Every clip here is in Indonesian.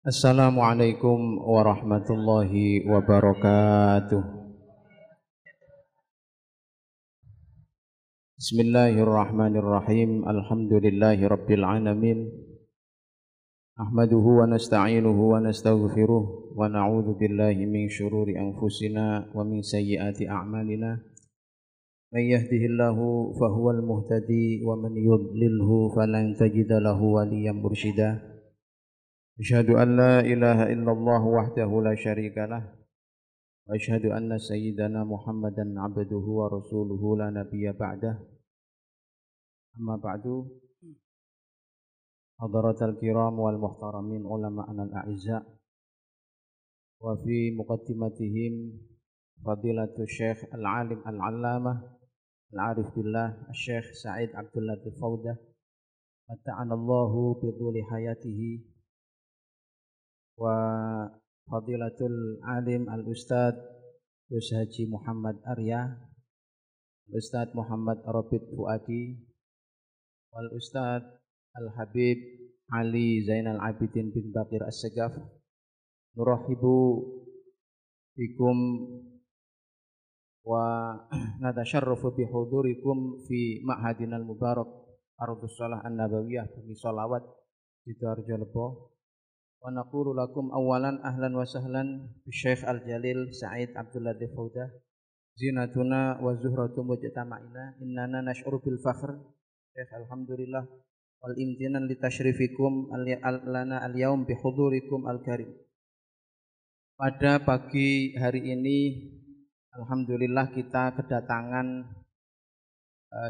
Assalamualaikum warahmatullahi wabarakatuh. Bismillahirrahmanirrahim. Alhamdulillahi rabbil alamin. Ahmaduhu wa nasta'inuhu wa nastaghfiruh wa na'udzu billahi min syururi anfusina wa min sayyiati a'malina. May yahdihillahu fahuwal muhtadi wa man yudlilhu falan tajida lahu waliyyan mursyida. Asyhadu an la ilaha illallah wahdahu la syarika lah wa asyhadu anna sayyidana Muhammadan abduhu wa rasuluhu la nabiyya ba'dah. Amma ba'du. Hadaratal kiram wal muhtaramin ulama'ana al-a'izza wa fi muqaddimatihim fadilatul syekh al-alim al-allamah al-arif billah Syekh Sa'id Abdul Latif Faudah mata'anallahu bidhuli hayatihi wa fadilatul alim al-ustad Gus Haji Muhammad Arya, Ustad Muhammad Robit Fuadi, wal Ustad Al-Habib Ali Zainal Abidin bin Bakir As-Segaf. Nurahibu bikum wa natasharrafu bihudurikum fi ma'hadinal mubarak Ardhus Shalah An-Nabawiyah bumi sholawat di Darjo Lebo. Wa naqulu lakum awalan ahlan wa sahlan bi Syekh Al-Jalil Sa'id Abdul Latif Faudah zinatuna wa zuhratu mujtama'ina innana nash'uru bil fakhr Syekh alhamdulillah wal imtinan li tasyrifikum lana al-yaum bi hudurikum al-karim. Pada pagi hari ini alhamdulillah kita kedatangan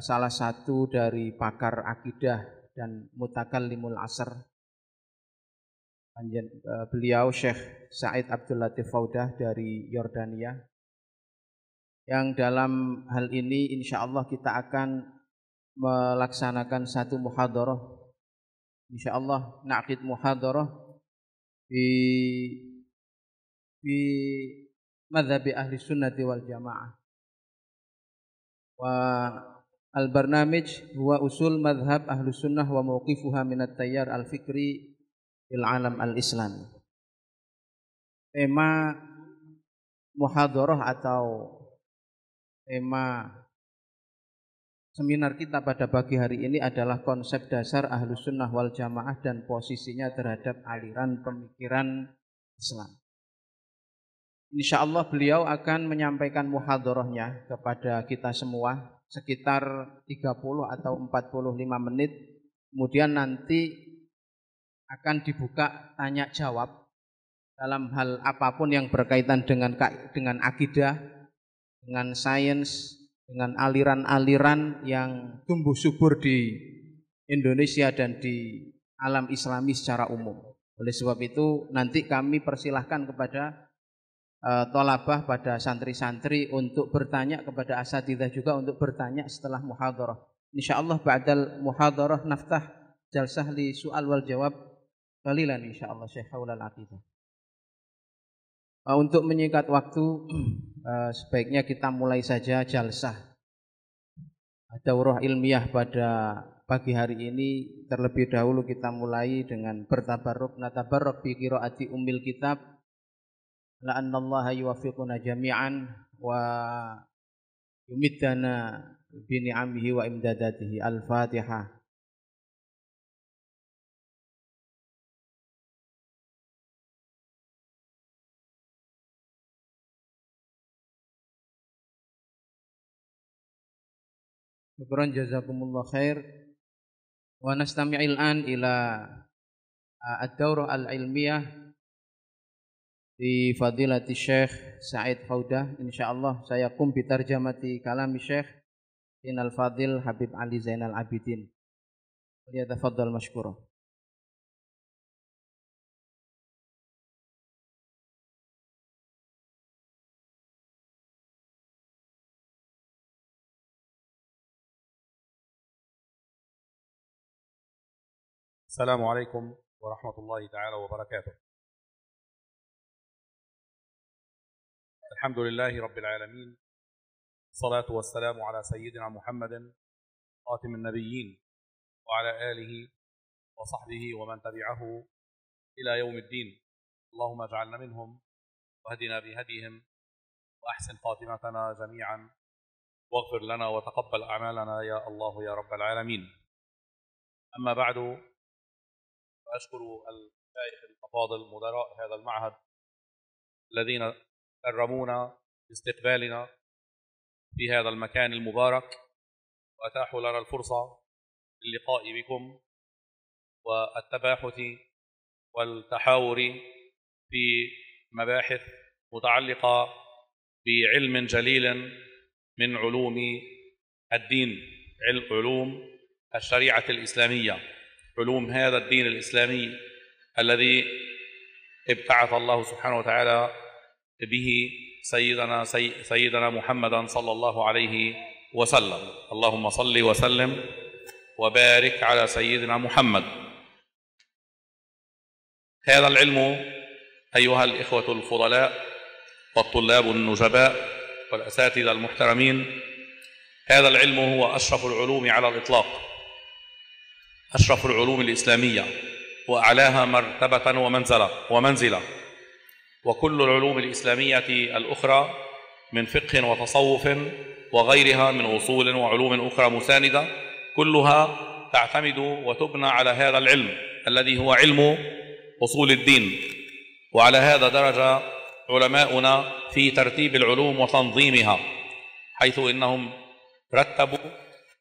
salah satu dari pakar akidah dan mutakallimul asr. Beliau Syekh Sa'id Abdul Latif Faudah dari Yordania, yang dalam hal ini insyaallah kita akan melaksanakan satu muhadarah, insyaallah naqid muhadarah di madhabi ahli sunnati wal jamaah. Wa al-barnamij huwa usul madhab ahli sunnah wa mawqifuha minat tayyar al-fikri fil alam al-Islam. Tema muhadarah atau tema seminar kita pada pagi hari ini adalah konsep dasar Ahlus Sunnah wal Jamaah dan posisinya terhadap aliran pemikiran Islam. Insyaallah beliau akan menyampaikan muhadarahnya kepada kita semua sekitar 30 atau 45 menit. Kemudian nanti akan dibuka tanya jawab dalam hal apapun yang berkaitan dengan akidah, dengan sains, dengan aliran-aliran yang tumbuh subur di Indonesia dan di alam Islami secara umum. Oleh sebab itu nanti kami persilahkan kepada tolabah, pada santri-santri untuk bertanya, kepada asatidzah juga untuk bertanya setelah muhadarah. Insyaallah ba'dal muhadarah naftah jalsah li su'al wal jawab qalilan insyaallah Syekh haulal aqidah. Untuk menyingkat waktu, sebaiknya kita mulai saja jalsah daurah ilmiah pada pagi hari ini. Terlebih dahulu kita mulai dengan bertabarruk, natabarruk bi qiraati ummil kitab la annallaha yuwaffiquna jami'an wa yumiddana bi ni'amihi wa imdadatihi. Al-Fatihah. Syukran jazakumullah khair. Wa nastami'il an ila ad-daurah al-ilmiyah di fadilati Syekh Sa'id Faudah. Insyaallah saya kum bitarjamati kalami Syekh Inal Fadil Habib Ali Zainal Abidin. Waliyatafaddal mashkura. السلام عليكم ورحمة الله تعالى وبركاته. الحمد لله رب العالمين، الصلاة والسلام على سيدنا محمد خاتم النبيين وعلى آله وصحبه ومن تبعه إلى يوم الدين. اللهم اجعلنا منهم واهدنا بهديهم وأحسن خاتمتنا جميعا واغفر لنا وتقبل أعمالنا يا الله يا رب العالمين. أما بعد، فأشكر المشايخ الأفاضل مدراء هذا المعهد الذين كرمونا باستقبالنا في هذا المكان المبارك وأتاحوا لنا الفرصة للقاء بكم والتباحث والتحاور في مباحث متعلقة بعلم جليل من علوم الدين، علوم الشريعة الإسلامية، علوم هذا الدين الإسلامي الذي ابتعث الله سبحانه وتعالى به سيدنا محمدا صلى الله عليه وسلم. اللهم صل وسلم وبارك على سيدنا محمد. هذا العلم أيها الإخوة الفضلاء والطلاب النجباء والأساتذة المحترمين، هذا العلم هو أشرف العلوم على الإطلاق، أشرف العلوم الإسلامية وأعلاها مرتبة ومنزلة، وكل العلوم الإسلامية الأخرى من فقه وتصوف وغيرها من أصول وعلوم أخرى مساندة كلها تعتمد وتبنى على هذا العلم الذي هو علم أصول الدين. وعلى هذا درج علماؤنا في ترتيب العلوم وتنظيمها، حيث إنهم رتبوا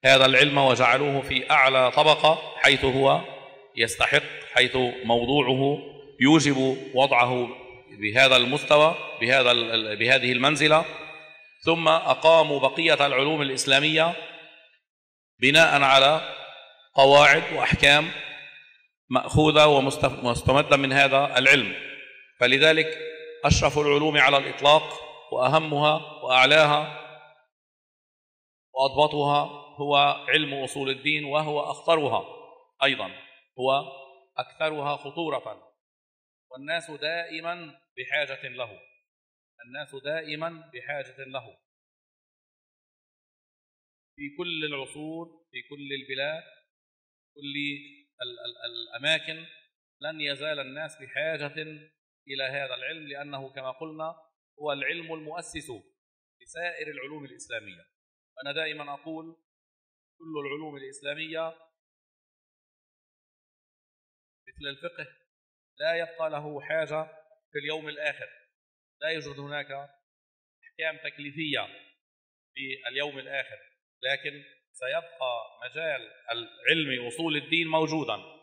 هذا العلم وجعلوه في أعلى طبقة حيث هو يستحق، حيث موضوعه يوجب وضعه بهذا المستوى بهذه المنزلة. ثم أقاموا بقية العلوم الإسلامية بناء على قواعد وأحكام مأخوذة ومستمدة من هذا العلم. فلذلك أشرف العلوم على الإطلاق وأهمها وأعلاها وأضبطها هو علم أصول الدين، وهو أخطرها أيضا، هو أكثرها خطورة، والناس دائما بحاجة له، الناس دائما بحاجة له في كل العصور، في كل البلاد، كل الأماكن، لن يزال الناس بحاجة إلى هذا العلم، لأنه كما قلنا هو العلم المؤسس لسائر العلوم الإسلامية. وأنا دائما أقول كل العلوم الإسلامية مثل الفقه لا يبقى له حاجة في اليوم الآخر، لا يوجد هناك أحكام تكليفية في اليوم الآخر، لكن سيبقى مجال العلم أصول الدين موجودا،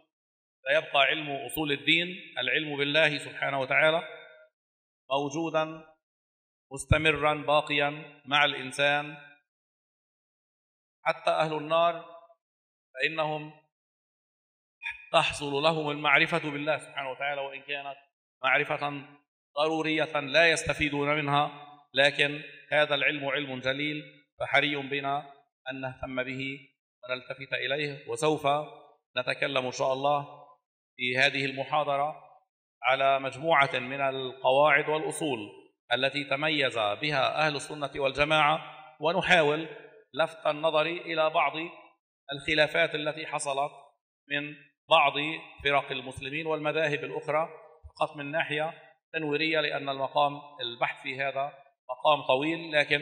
سيبقى علم أصول الدين، العلم بالله سبحانه وتعالى، موجودا مستمرا باقيا مع الإنسان. حتى أهل النار فإنهم تحصل لهم المعرفة بالله سبحانه وتعالى، وإن كانت معرفة ضرورية لا يستفيدون منها، لكن هذا العلم علم جليل، فحري بنا أن نهتم به ونلتفت إليه. وسوف نتكلم إن شاء الله في هذه المحاضرة على مجموعة من القواعد والأصول التي تميز بها أهل السنة والجماعة، ونحاول لفت النظر إلى بعض الخلافات التي حصلت من بعض فرق المسلمين والمذاهب الأخرى، فقط من ناحية تنويرية، لأن البحث في هذا مقام طويل، لكن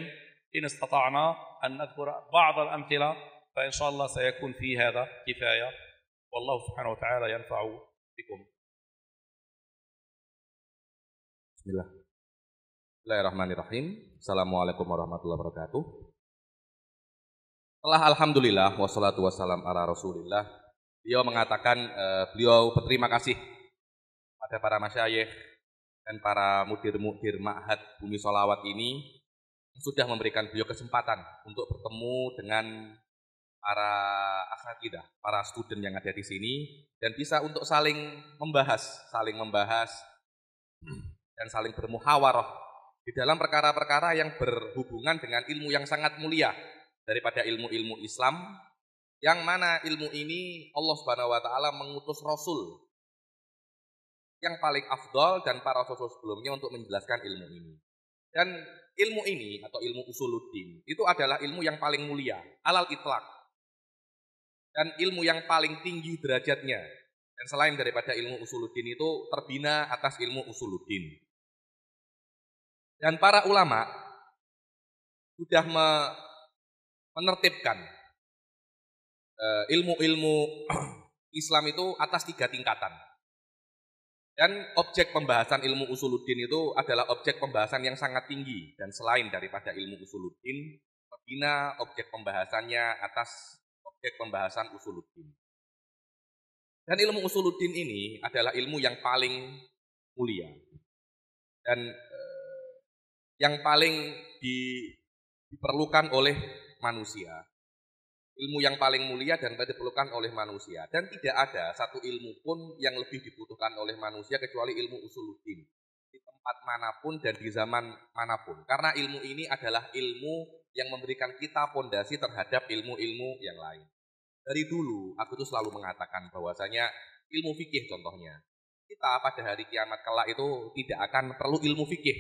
إن استطعنا أن نذكر بعض الأمثلة فإن شاء الله سيكون في هذا كفاية، والله سبحانه وتعالى ينفع بكم. Bismillahirrahmanirrahim. Assalamualaikum warahmatullahi wabarakatuh. Setelah alhamdulillah wassalatu wassalam ala rasulillah, beliau mengatakan beliau berterima kasih pada para masyayikh dan para mudir-mudir Ma'had Bumi Sholawat ini yang sudah memberikan beliau kesempatan untuk bertemu dengan para asatidzah, para student yang ada di sini, dan bisa untuk saling membahas dan saling bermuhawarah di dalam perkara-perkara yang berhubungan dengan ilmu yang sangat mulia daripada ilmu-ilmu Islam, yang mana ilmu ini Allah Subhanahu wa taala mengutus rasul yang paling afdal dan para rasul sebelumnya untuk menjelaskan ilmu ini. Dan ilmu ini atau ilmu usuluddin itu adalah ilmu yang paling mulia alal itlaq, dan ilmu yang paling tinggi derajatnya, Dan selain daripada ilmu usuluddin itu terbina atas ilmu usuluddin. Dan para ulama sudah menertibkan ilmu-ilmu Islam itu atas 3 tingkatan. Dan objek pembahasan ilmu usuluddin itu adalah objek pembahasan yang sangat tinggi. Dan selain daripada ilmu usuluddin, terbina objek pembahasannya atas objek pembahasan usuluddin. Dan ilmu usuluddin ini adalah ilmu yang paling mulia. Dan yang paling diperlukan oleh manusia. Ilmu yang paling mulia dan diperlukan oleh manusia. Dan tidak ada satu ilmu pun yang lebih dibutuhkan oleh manusia kecuali ilmu usuluddin. Di tempat manapun dan di zaman manapun. Karena ilmu ini adalah ilmu yang memberikan kita fondasi terhadap ilmu-ilmu yang lain. Dari dulu aku tuh selalu mengatakan bahwasanya ilmu fikih contohnya. Kita pada hari kiamat kelak itu tidak akan perlu ilmu fikih.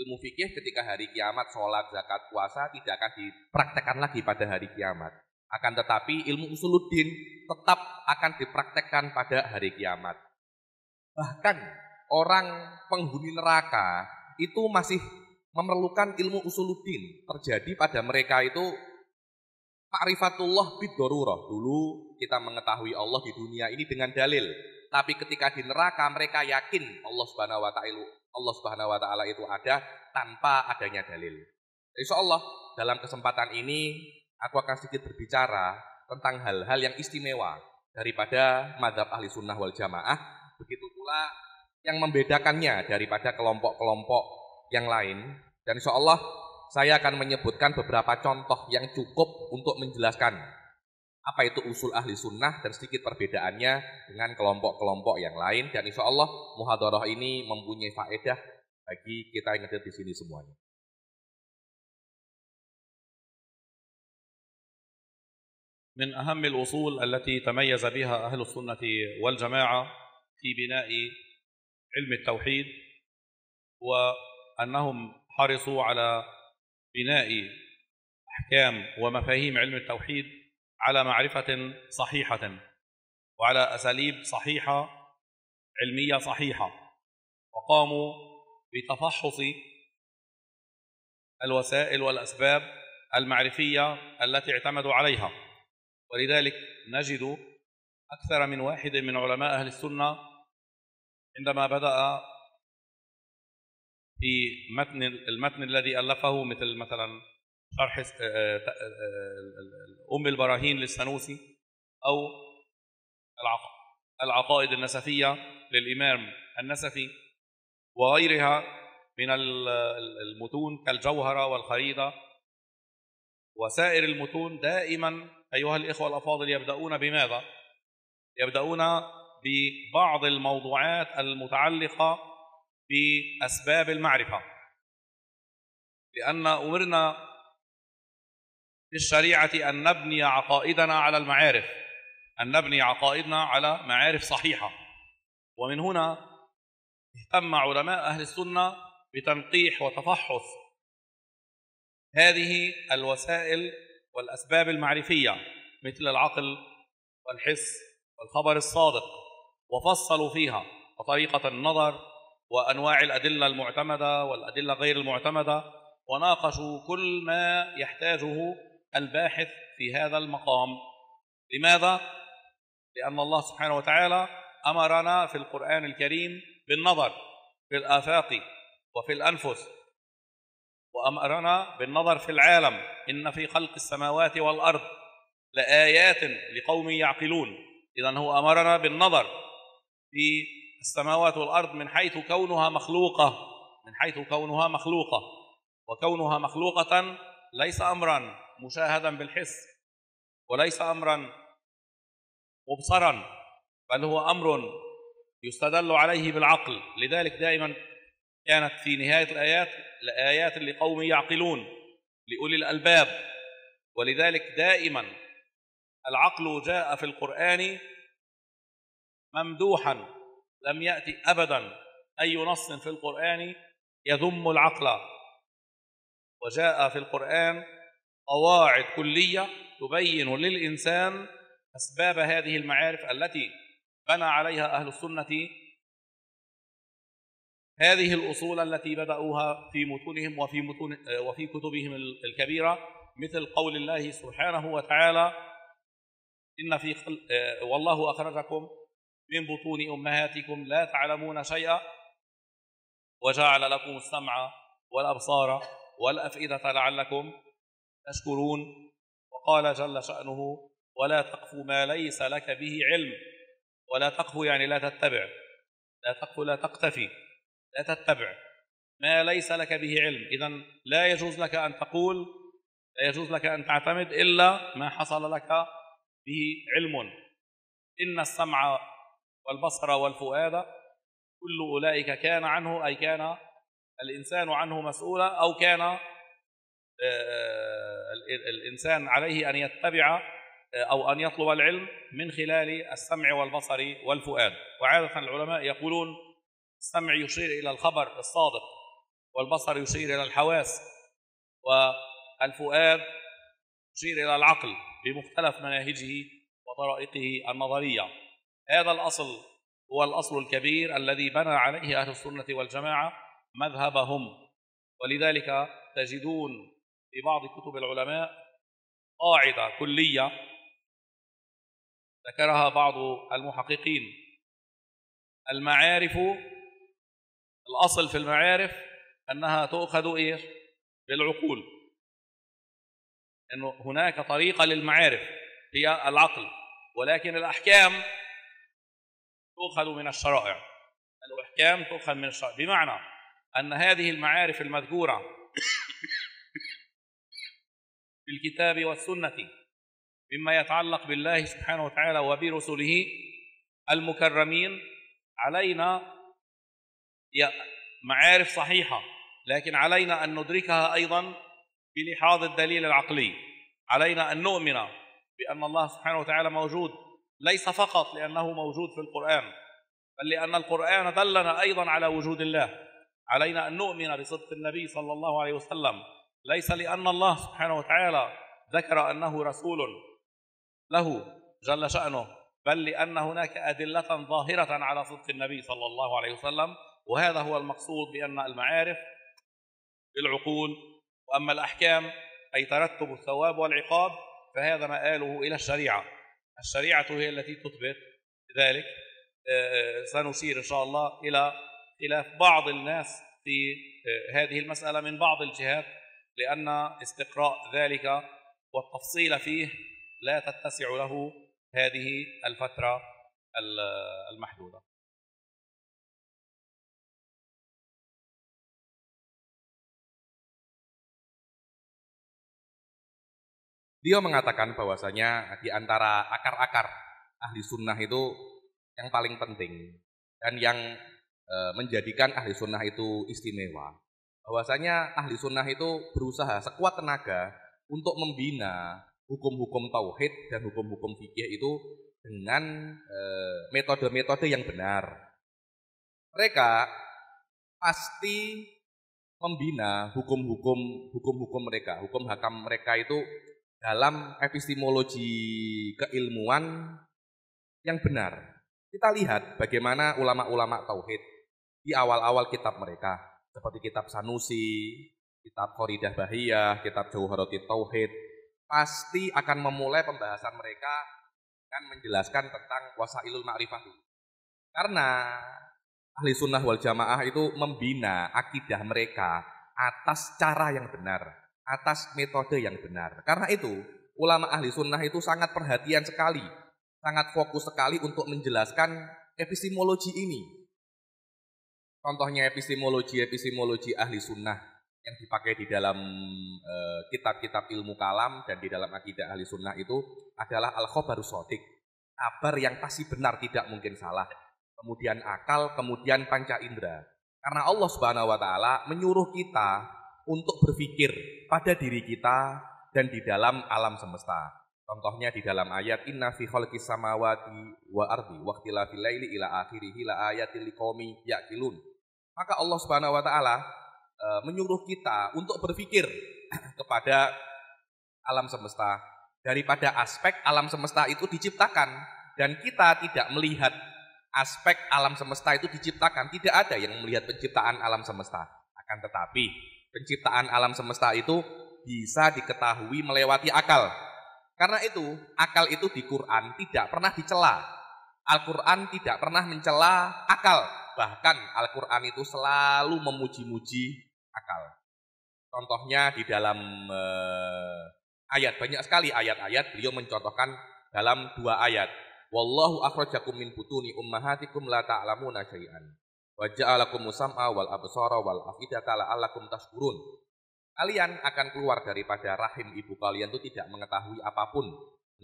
Ilmu fikih ketika hari kiamat, sholat, zakat, puasa tidak akan dipraktekkan lagi pada hari kiamat. Akan tetapi ilmu usuluddin tetap akan dipraktekkan pada hari kiamat. Bahkan orang penghuni neraka itu masih memerlukan ilmu usuluddin. Terjadi pada mereka itu ma'rifatullah bid-darurah. Dulu kita mengetahui Allah di dunia ini dengan dalil. Tapi ketika di neraka mereka yakin Allah Subhanahu wa taala itu ada tanpa adanya dalil. Insyaallah dalam kesempatan ini aku akan sedikit berbicara tentang hal-hal yang istimewa daripada mazhab ahli sunnah wal jamaah. Begitu pula yang membedakannya daripada kelompok-kelompok yang lain. Dan insyaallah saya akan menyebutkan beberapa contoh yang cukup untuk menjelaskan apa itu usul ahli sunnah dan sedikit perbedaannya dengan kelompok-kelompok yang lain. Dan insya Allah muhadharah ini mempunyai faedah bagi kita yang ada di sini semuanya. من أهم الأصول التي تميز بها أهل السنة والجماعة في بناء علم التوحيد هو أنهم حرصوا على بناء أحكام ومفاهيم علم التوحيد على معرفة صحيحة وعلى أساليب صحيحة علمية صحيحة، وقاموا بتفحص الوسائل والأسباب المعرفية التي اعتمدوا عليها. ولذلك نجد أكثر من واحد من علماء أهل السنة عندما بدأ في المتن الذي ألفه مثلا شرح أم البراهين للسنوسي أو العقائد النسفية للإمام النسفي وغيرها من المتون كالجوهرة والخريدة وسائر المتون، دائما أيها الإخوة الأفاضل يبدأون بماذا؟ يبدأون ببعض الموضوعات المتعلقة بأسباب المعرفة، لأن أمرنا في الشريعة أن نبني عقائدنا على المعارف، أن نبني عقائدنا على معارف صحيحة. ومن هنا اهتم علماء أهل السنة بتنقيح وتفحص هذه الوسائل والأسباب المعرفية مثل العقل والحس والخبر الصادق، وفصلوا فيها وطريقة النظر وأنواع الأدلة المعتمدة والأدلة غير المعتمدة، وناقشوا كل ما يحتاجه الباحث في هذا المقام. لماذا؟ لأن الله سبحانه وتعالى أمرنا في القرآن الكريم بالنظر في الآفاق وفي الأنفس، وأمرنا بالنظر في العالم، إن في خلق السماوات والأرض لآيات لقوم يعقلون. إذن هو أمرنا بالنظر في السماوات والأرض من حيث كونها مخلوقة، وكونها مخلوقة ليس أمرا مشاهدا بالحس وليس أمرا مبصرا، بل هو أمر يستدل عليه بالعقل. لذلك دائما كانت في نهاية الآيات لآيات لقوم يعقلون لأولي الألباب. ولذلك دائما العقل جاء في القرآن ممدوحا، لم يأتي أبدا أي نص في القرآن يذم العقل، وجاء في القرآن قواعد كلية تبين للإنسان أسباب هذه المعارف التي بنى عليها أهل السنة هذه الأصول التي بدأوها في متونهم وفي كتبهم الكبيرة، مثل قول الله سبحانه وتعالى: إن في والله أخرجكم من بطون أمهاتكم لا تعلمون شيئا وجعل لكم السمع والأبصار والأفئدة لعلكم تشكرون. وقال جل شأنه: ولا تقف ما ليس لك به علم. ولا تقف يعني لا تتبع، لا تقف لا تقتفي، لا تتبع ما ليس لك به علم. إذن لا يجوز لك أن تقول، لا يجوز لك أن تعتمد إلا ما حصل لك به علم. إن السمع والبصر والفؤاد كل أولئك كان عنه، أي كان الإنسان عنه مسؤولا، أو كان الإنسان عليه أن يتبع أو أن يطلب العلم من خلال السمع والبصر والفؤاد. وعادة العلماء يقولون السمع يشير إلى الخبر الصادق، والبصر يشير إلى الحواس، والفؤاد يشير إلى العقل بمختلف مناهجه وطرائقه النظرية. هذا الأصل هو الأصل الكبير الذي بنى عليه أهل السنة والجماعة مذهبهم. ولذلك تجدون في بعض كتب العلماء قاعدة كلية ذكرها بعض المحققين: المعارف، الأصل في المعارف أنها تؤخذ إيش؟ بالعقول. إنه هناك طريقة للمعارف هي العقل، ولكن الأحكام تؤخذ من الشرائع. الأحكام تؤخذ من الشرائع، بمعنى أن هذه المعارف المذكورة في الكتاب والسنة مما يتعلق بالله سبحانه وتعالى وبرسله المكرمين، علينا معارف صحيحة، لكن علينا أن ندركها أيضا بلحاظ الدليل العقلي. علينا أن نؤمن بأن الله سبحانه وتعالى موجود، ليس فقط لأنه موجود في القرآن، بل لأن القرآن دلنا أيضا على وجود الله. علينا أن نؤمن بصدق النبي صلى الله عليه وسلم، ليس لأن الله سبحانه وتعالى ذكر أنه رسول له جل شأنه، بل لأن هناك أدلة ظاهرة على صدق النبي صلى الله عليه وسلم. وهذا هو المقصود بأن المعارف بالعقول. وأما الأحكام أي ترتب الثواب والعقاب فهذا مآله إلى الشريعة. الشريعة هي التي تثبت ذلك. سنشير إن شاء الله إلى خلاف بعض الناس في هذه المسألة من بعض الجهات، لأن استقراء ذلك والتفصيل فيه لا تتسع له هذه الفترة المحدودة. Beliau mengatakan bahwasanya di antara akar-akar ahli sunnah itu yang paling penting dan yang menjadikan ahli sunnah itu istimewa, bahwasanya ahli sunnah itu berusaha sekuat tenaga untuk membina hukum-hukum tauhid dan hukum-hukum fikih itu dengan metode-metode yang benar. Mereka pasti membina hukum-hukum mereka, hukum hakam mereka itu dalam epistemologi keilmuan yang benar. Kita lihat bagaimana ulama-ulama tauhid di awal-awal kitab mereka, seperti kitab Sanusi, kitab Qoridah Bahiyah, kitab Jauharatul Tauhid, pasti akan memulai pembahasan mereka dengan menjelaskan tentang wasailul ma'rifah. Karena ahli sunnah wal jamaah itu membina akidah mereka atas cara yang benar, atas metode yang benar. Karena itu ulama ahli sunnah itu sangat perhatian sekali, sangat fokus sekali untuk menjelaskan epistemologi ini. Contohnya epistemologi ahli sunnah yang dipakai di dalam kitab-kitab ilmu kalam dan di dalam akidah ahli sunnah itu adalah al-khobarus shadiq, kabar yang pasti benar, tidak mungkin salah. Kemudian akal, kemudian panca indera. Karena Allah Subhanahu wa taala menyuruh kita untuk berpikir pada diri kita dan di dalam alam semesta. Contohnya di dalam ayat inna fi khalqis samawati wa ardi wa ikhtilafil laili ila akhirih la ayatil liqaumi yaqilun. Maka Allah Subhanahu wa taala menyuruh kita untuk berpikir kepada alam semesta, daripada aspek alam semesta itu diciptakan dan kita tidak melihat aspek alam semesta itu diciptakan. Tidak ada yang melihat penciptaan alam semesta. Akan tetapi penciptaan alam semesta itu bisa diketahui melewati akal. Karena itu akal itu di Quran tidak pernah dicela. Al-Quran tidak pernah mencela akal. Bahkan Al-Quran itu selalu memuji-muji akal. Contohnya di dalam ayat, banyak sekali ayat-ayat beliau mencontohkan dalam 2 ayat. Wallahu akhrajakum min butuni ummahatikum la ta'lamuna syai'an. Wa ja'alakumus sam'a wal absara wal afidata la'allakum tashkurun. Kalian akan keluar daripada rahim ibu kalian itu tidak mengetahui apapun,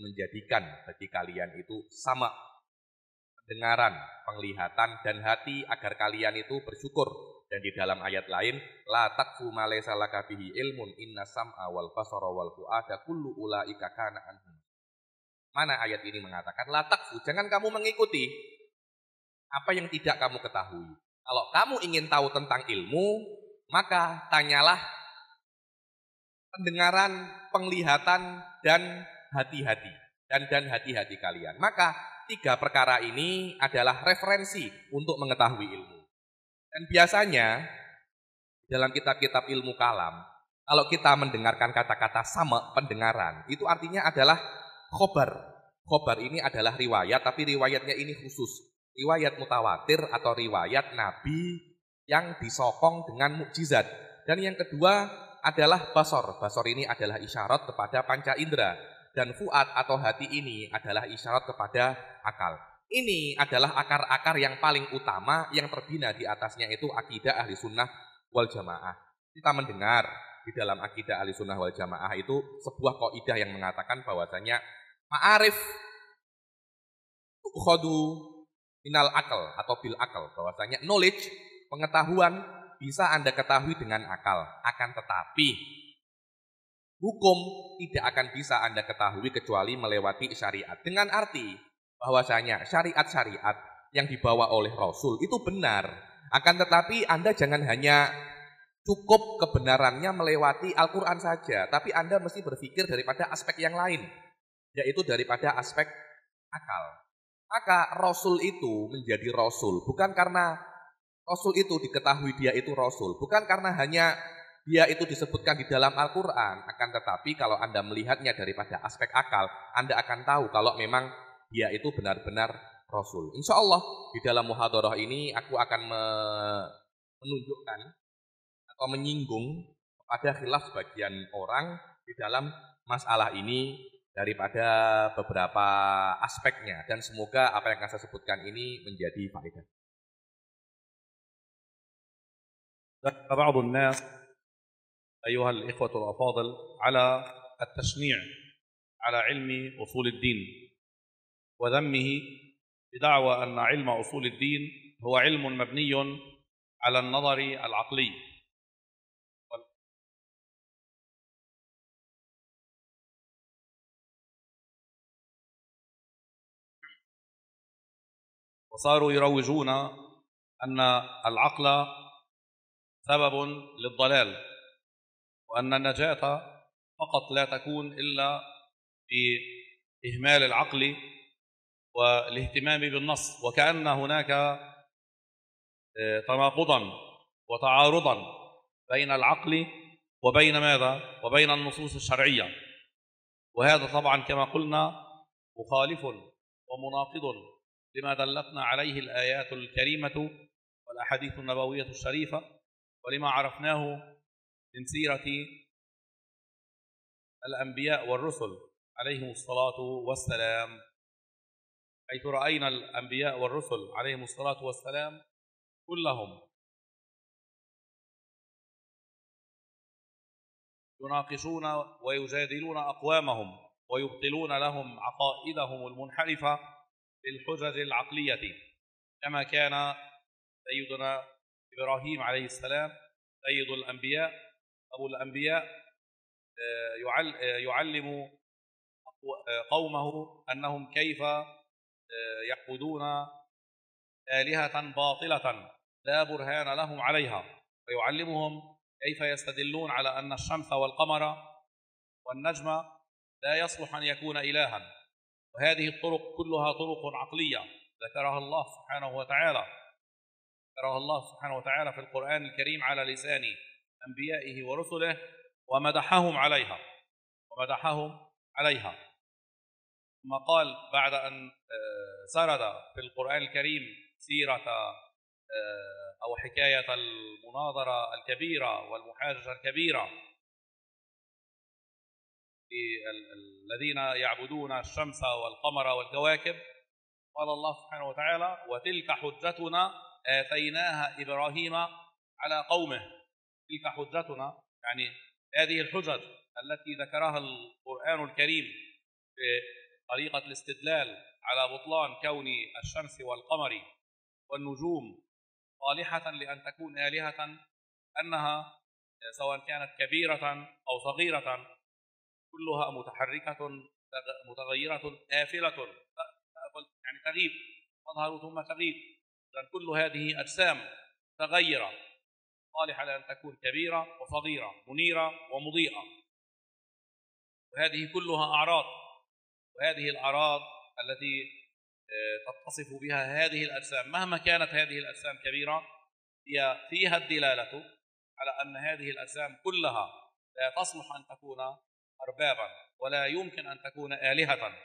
menjadikan bagi kalian itu sama pendengaran, penglihatan dan hati agar kalian itu bersyukur. Dan di dalam ayat lain, la taqfu ma laysa laka bihi ilmun inna sam'a wal basara wal fu'ada kullu ulaika kana anhu. Mana ayat ini mengatakan la taqfu, jangan kamu mengikuti apa yang tidak kamu ketahui. Kalau kamu ingin tahu tentang ilmu, maka tanyalah pendengaran, penglihatan dan hati-hati dan hati-hati kalian. Maka 3 perkara ini adalah referensi untuk mengetahui ilmu. Dan biasanya dalam kitab-kitab ilmu kalam, kalau kita mendengarkan kata-kata sama pendengaran, itu artinya adalah khobar. Khobar ini adalah riwayat, tapi riwayatnya ini khusus. Riwayat mutawatir atau riwayat Nabi yang disokong dengan mukjizat. Dan yang kedua adalah basor. Basor ini adalah isyarat kepada panca indera. Dan fuad atau hati ini adalah isyarat kepada akal. Ini adalah akar-akar yang paling utama yang terbina di atasnya itu akidah ahli sunnah wal jamaah. Kita mendengar di dalam akidah ahli sunnah wal jamaah itu sebuah kaidah yang mengatakan bahwasanya ma'arif tukhadu minal akal atau bil akal, bahwasanya knowledge, pengetahuan bisa Anda ketahui dengan akal. Akan tetapi hukum tidak akan bisa Anda ketahui kecuali melewati syariat. Dengan arti bahwasanya syariat-syariat yang dibawa oleh Rasul itu benar. Akan tetapi Anda jangan hanya cukup kebenarannya melewati Al-Quran saja, tapi Anda mesti berpikir daripada aspek yang lain, yaitu daripada aspek akal. Maka Rasul itu menjadi Rasul bukan karena Rasul itu diketahui dia itu Rasul, bukan karena hanya dia itu disebutkan di dalam Al-Quran. Akan tetapi kalau Anda melihatnya daripada aspek akal, Anda akan tahu kalau memang dia itu benar-benar Rasul. Insya Allah di dalam muhadharah ini aku akan menunjukkan atau menyinggung kepada khilaf sebagian orang di dalam masalah ini daripada beberapa aspeknya. Dan semoga apa yang akan saya sebutkan ini menjadi faedah. بعض الناس أيها الإخوة الأفاضل على التشنيع على علم أصول الدين وذمه بدعوى أن علم أصول الدين هو علم مبني على النظر العقلي وصاروا يروجون أن العقل سبب للضلال وأن النجاة فقط لا تكون إلا بإهمال العقل والاهتمام بالنص، وكأن هناك تناقضا وتعارضا بين العقل وبين ماذا؟ وبين النصوص الشرعية. وهذا طبعا كما قلنا مخالف ومناقض لما دلتنا عليه الآيات الكريمة والأحاديث النبوية الشريفة ولما عرفناه من سيرة الأنبياء والرسل عليهم الصلاة والسلام، حيث رأينا الأنبياء والرسل عليهم الصلاة والسلام كلهم يناقشون ويجادلون أقوامهم ويبطلون لهم عقائدهم المنحرفة بالحجج العقلية، كما كان سيدنا إبراهيم عليه السلام سيد الأنبياء أبو الأنبياء يعلم قومه أنهم كيف يعبدون آلهة باطلة لا برهان لهم عليها، ويعلمهم كيف يستدلون على أن الشمس والقمر والنجم لا يصلح أن يكون إلها. وهذه الطرق كلها طرق عقلية ذكرها الله سبحانه وتعالى، ذكرها الله سبحانه وتعالى في القرآن الكريم على لسان أنبيائه ورسله، ومدحهم عليها، ومدحهم عليها. ثم قال بعد أن سرد في القرآن الكريم سيرة أو حكاية المناظرة الكبيرة والمحاججة الكبيرة الذين يعبدون الشمس والقمر والكواكب، قال الله سبحانه وتعالى: وتلك حجتنا آتيناها إبراهيم على قومه. تلك حجتنا يعني هذه الحجج التي ذكرها القرآن الكريم في طريقة الاستدلال على بطلان كون الشمس والقمر والنجوم صالحة لأن تكون آلهة، أنها سواء كانت كبيرة أو صغيرة كلها متحركة متغيرة آفلة، يعني تغيب، تظهر ثم تغيب. لأن كل هذه أجسام متغيرة صالحة لأن تكون كبيرة وصغيرة، منيرة ومضيئة، وهذه كلها أعراض. وهذه الأعراض التي تتصف بها هذه الأجسام مهما كانت هذه الأجسام كبيرة، هي فيها الدلالة على أن هذه الأجسام كلها لا تصلح أن تكون أربابا ولا يمكن أن تكون آلهة.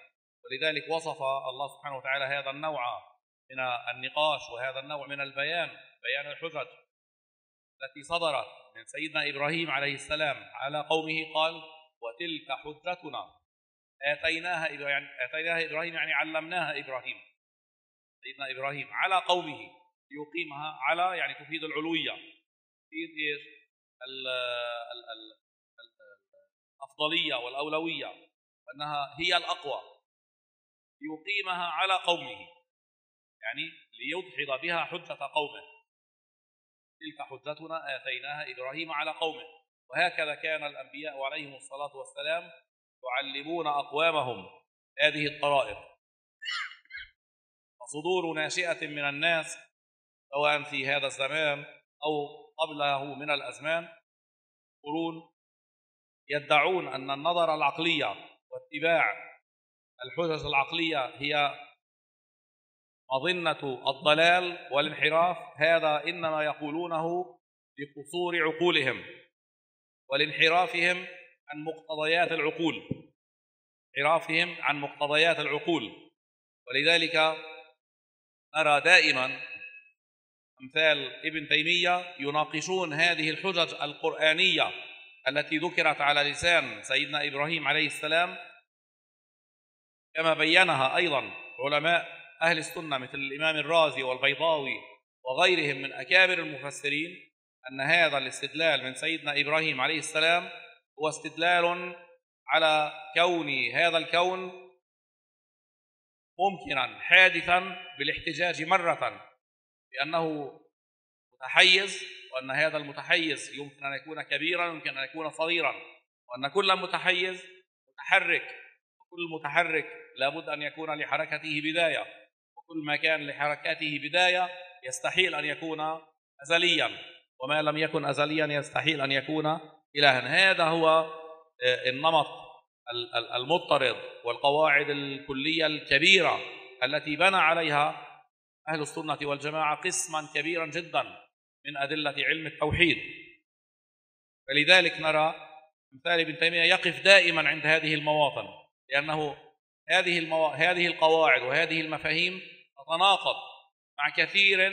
ولذلك وصف الله سبحانه وتعالى هذا النوع من النقاش وهذا النوع من البيان، بيان الحجج التي صدرت من سيدنا إبراهيم عليه السلام على قومه، قال: وتلك حجتنا آتيناها إبراهيم، يعني علمناها إبراهيم، سيدنا إبراهيم على قومه، ليقيمها على يعني تفيد العلوية، تفيد الأفضلية والأولوية، وأنها هي الأقوى، ليقيمها على قومه، يعني ليدحض بها حجة قومه. تلك حجتنا آتيناها إبراهيم على قومه. وهكذا كان الأنبياء عليهم الصلاة والسلام يعلمون أقوامهم هذه الطرائق. وصدور ناشئة من الناس سواء في هذا الزمان أو قبله من الأزمان قرون يدعون أن النظر العقلية واتباع الحجج العقلية هي مظنة الضلال والانحراف. هذا إنما يقولونه بقصور عقولهم ولانحرافهم عن مقتضيات العقول، انحرافهم عن مقتضيات العقول. ولذلك نرى دائما أمثال ابن تيمية يناقشون هذه الحجج القرآنية التي ذكرت على لسان سيدنا إبراهيم عليه السلام، كما بينها أيضا علماء أهل السنة مثل الإمام الرازي والبيضاوي وغيرهم من أكابر المفسرين، أن هذا الاستدلال من سيدنا إبراهيم عليه السلام هو استدلال على كون هذا الكون ممكنا حادثا بالاحتجاج مرة بأنه متحيز، وأن هذا المتحيز يمكن أن يكون كبيرا يمكن أن يكون صغيرا، وأن كل متحيز متحرك، وكل متحرك لابد أن يكون لحركته بداية، وكل ما كان لحركاته بداية يستحيل أن يكون أزليا، وما لم يكن أزليا يستحيل أن يكون إلها. هذا هو النمط المضطرد والقواعد الكلية الكبيرة التي بنى عليها أهل السنة والجماعة قسما كبيرا جدا من أدلة علم التوحيد. فلذلك نرى مثال ابن تيمية يقف دائما عند هذه المواطن، لأنه هذه القواعد وهذه المفاهيم تتناقض مع كثير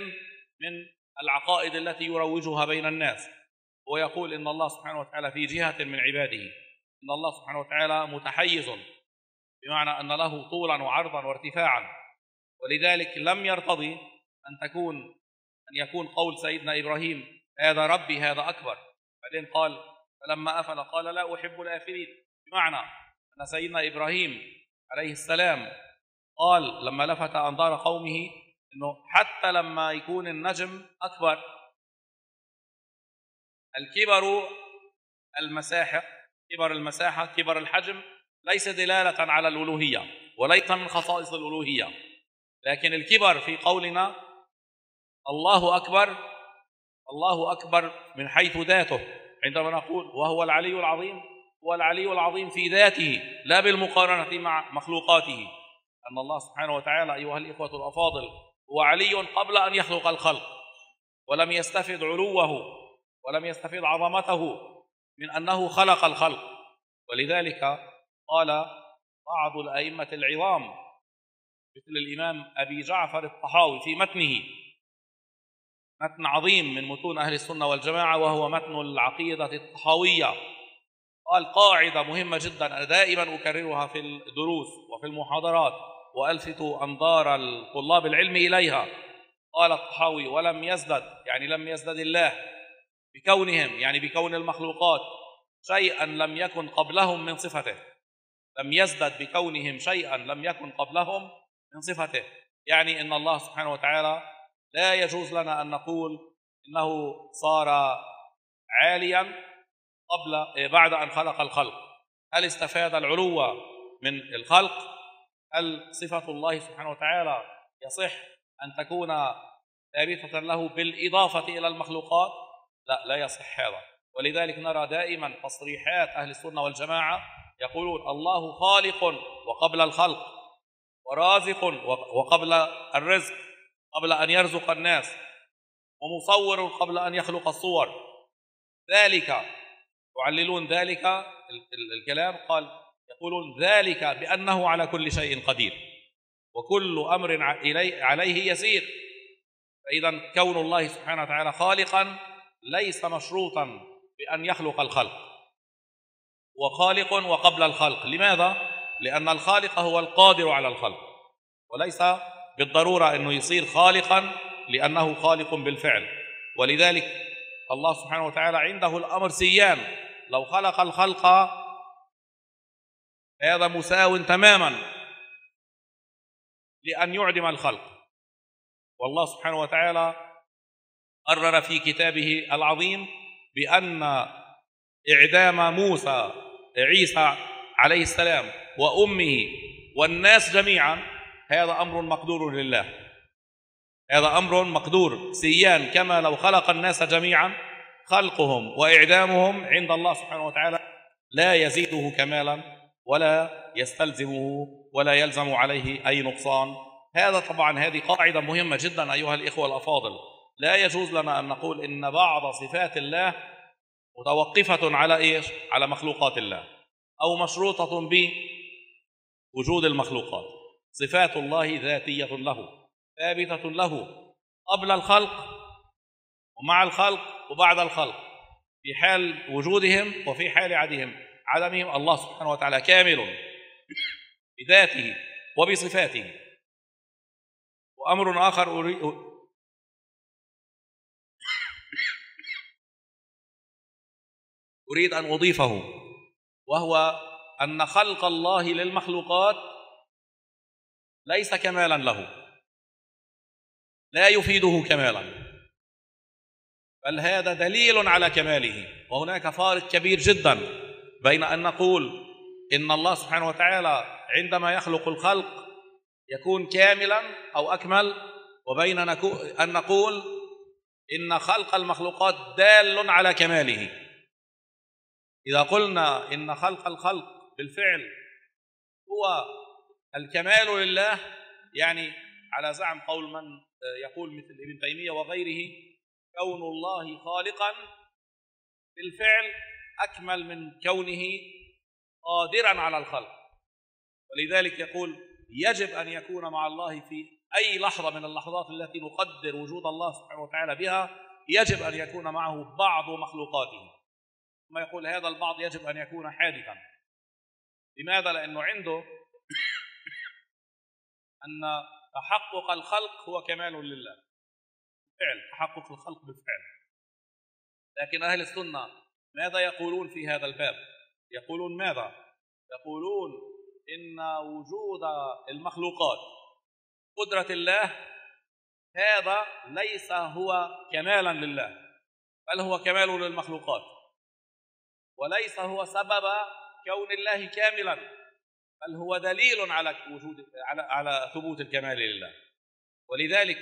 من العقائد التي يروجها بين الناس. ويقول إن الله سبحانه وتعالى في جهة من عباده، إن الله سبحانه وتعالى متحيز، بمعنى أن له طولا وعرضا وارتفاعا. ولذلك لم يرتضي أن يكون قول سيدنا إبراهيم هذا ربي هذا أكبر، بعدين قال فلما أفل قال لا أحب الآفلين، بمعنى أن سيدنا إبراهيم عليه السلام قال لما لفت أنظار قومه أنه حتى لما يكون النجم أكبر، الكبر المساحة كبر الحجم ليس دلالة على الألوهية وليس من خصائص الألوهية، لكن الكبر في قولنا الله أكبر من حيث ذاته، عندما نقول وهو العلي العظيم، هو العلي العظيم في ذاته لا بالمقارنة مع مخلوقاته. أن الله سبحانه وتعالى أيها الإخوة الأفاضل هو علي قبل أن يخلق الخلق، ولم يستفد علوه ولم يستفد عظمته من أنه خلق الخلق. ولذلك قال بعض الأئمة العظام مثل الإمام أبي جعفر الطحاوي في متنه، متن عظيم من متون أهل السنة والجماعة وهو متن العقيدة الطحاوية، قال قاعدة مهمة جدا دائما أكررها في الدروس وفي المحاضرات وألفت أنظار الطلاب العلم إليها. قال الطحاوي: ولم يزدد، يعني لم يزدد الله بكونهم، يعني بكون المخلوقات، شيئا لم يكن قبلهم من صفته. لم يزدد بكونهم شيئا لم يكن قبلهم من صفته، يعني إن الله سبحانه وتعالى لا يجوز لنا أن نقول إنه صار عاليا بعد أن خلق الخلق. هل استفاد العلو من الخلق؟ هل صفة الله سبحانه وتعالى يصح أن تكون ثابتة له بالإضافة إلى المخلوقات؟ لا يصح هذا. ولذلك نرى دائما تصريحات أهل السنة والجماعة يقولون الله خالق وقبل الخلق، ورازق وقبل الرزق، قبل أن يرزق الناس، ومصور قبل أن يخلق الصور. ذلك يعللون ذلك الكلام، قال يقولون ذلك بأنه على كل شيء قدير وكل أمر عليه يسير. فإذا كون الله سبحانه وتعالى خالقا ليس مشروطا بأن يخلق الخلق، وخالق وقبل الخلق. لماذا؟ لأن الخالق هو القادر على الخلق، وليس بالضرورة أنه يصير خالقا لأنه خالق بالفعل. ولذلك الله سبحانه وتعالى عنده الأمر سيان، لو خلق الخلق هذا مساو تماما لأن يعدم الخلق. والله سبحانه وتعالى قرر في كتابه العظيم بأن إعدام موسى عيسى عليه السلام وأمه والناس جميعا هذا أمر مقدور لله، هذا أمر مقدور سيان، كما لو خلق الناس جميعا خلقهم وإعدامهم عند الله سبحانه وتعالى لا يزيده كمالا ولا يستلزمه ولا يلزم عليه أي نقصان. هذا طبعا هذه قاعدة مهمة جدا أيها الإخوة الأفاضل. لا يجوز لنا أن نقول إن بعض صفات الله متوقفة على إيش؟ على مخلوقات الله، أو مشروطة بوجود المخلوقات. صفات الله ذاتية له، ثابتة له قبل الخلق ومع الخلق وبعد الخلق، في حال وجودهم وفي حال عدمهم. الله سبحانه وتعالى كامل بذاته وبصفاته. وأمر آخر أريد أن أضيفه، وهو أن خلق الله للمخلوقات ليس كمالا له، لا يفيده كمالا، بل هذا دليل على كماله. وهناك فارق كبير جدا بين أن نقول إن الله سبحانه وتعالى عندما يخلق الخلق يكون كاملا أو أكمل، وبين أن نقول إن خلق المخلوقات دال على كماله. إذا قلنا إن خلق الخلق بالفعل هو الكمال لله، يعني على زعم قول من يقول مثل ابن تيمية وغيره كون الله خالقا بالفعل أكمل من كونه قادرا على الخلق. ولذلك يقول يجب أن يكون مع الله في أي لحظة من اللحظات التي نقدر وجود الله سبحانه وتعالى بها، يجب أن يكون معه بعض مخلوقاته. ثم يقول هذا البعض يجب أن يكون حادثا. لماذا؟ لأنه عنده أن تحقق الخلق هو كمال لله، فعل تحقق الخلق بالفعل. لكن أهل السنة ماذا يقولون في هذا الباب؟ يقولون ماذا؟ يقولون إن وجود المخلوقات قدرة الله هذا ليس هو كمالا لله، بل هو كمال للمخلوقات، وليس هو سبب كون الله كاملا، بل هو دليل على وجود على ثبوت الكمال لله. ولذلك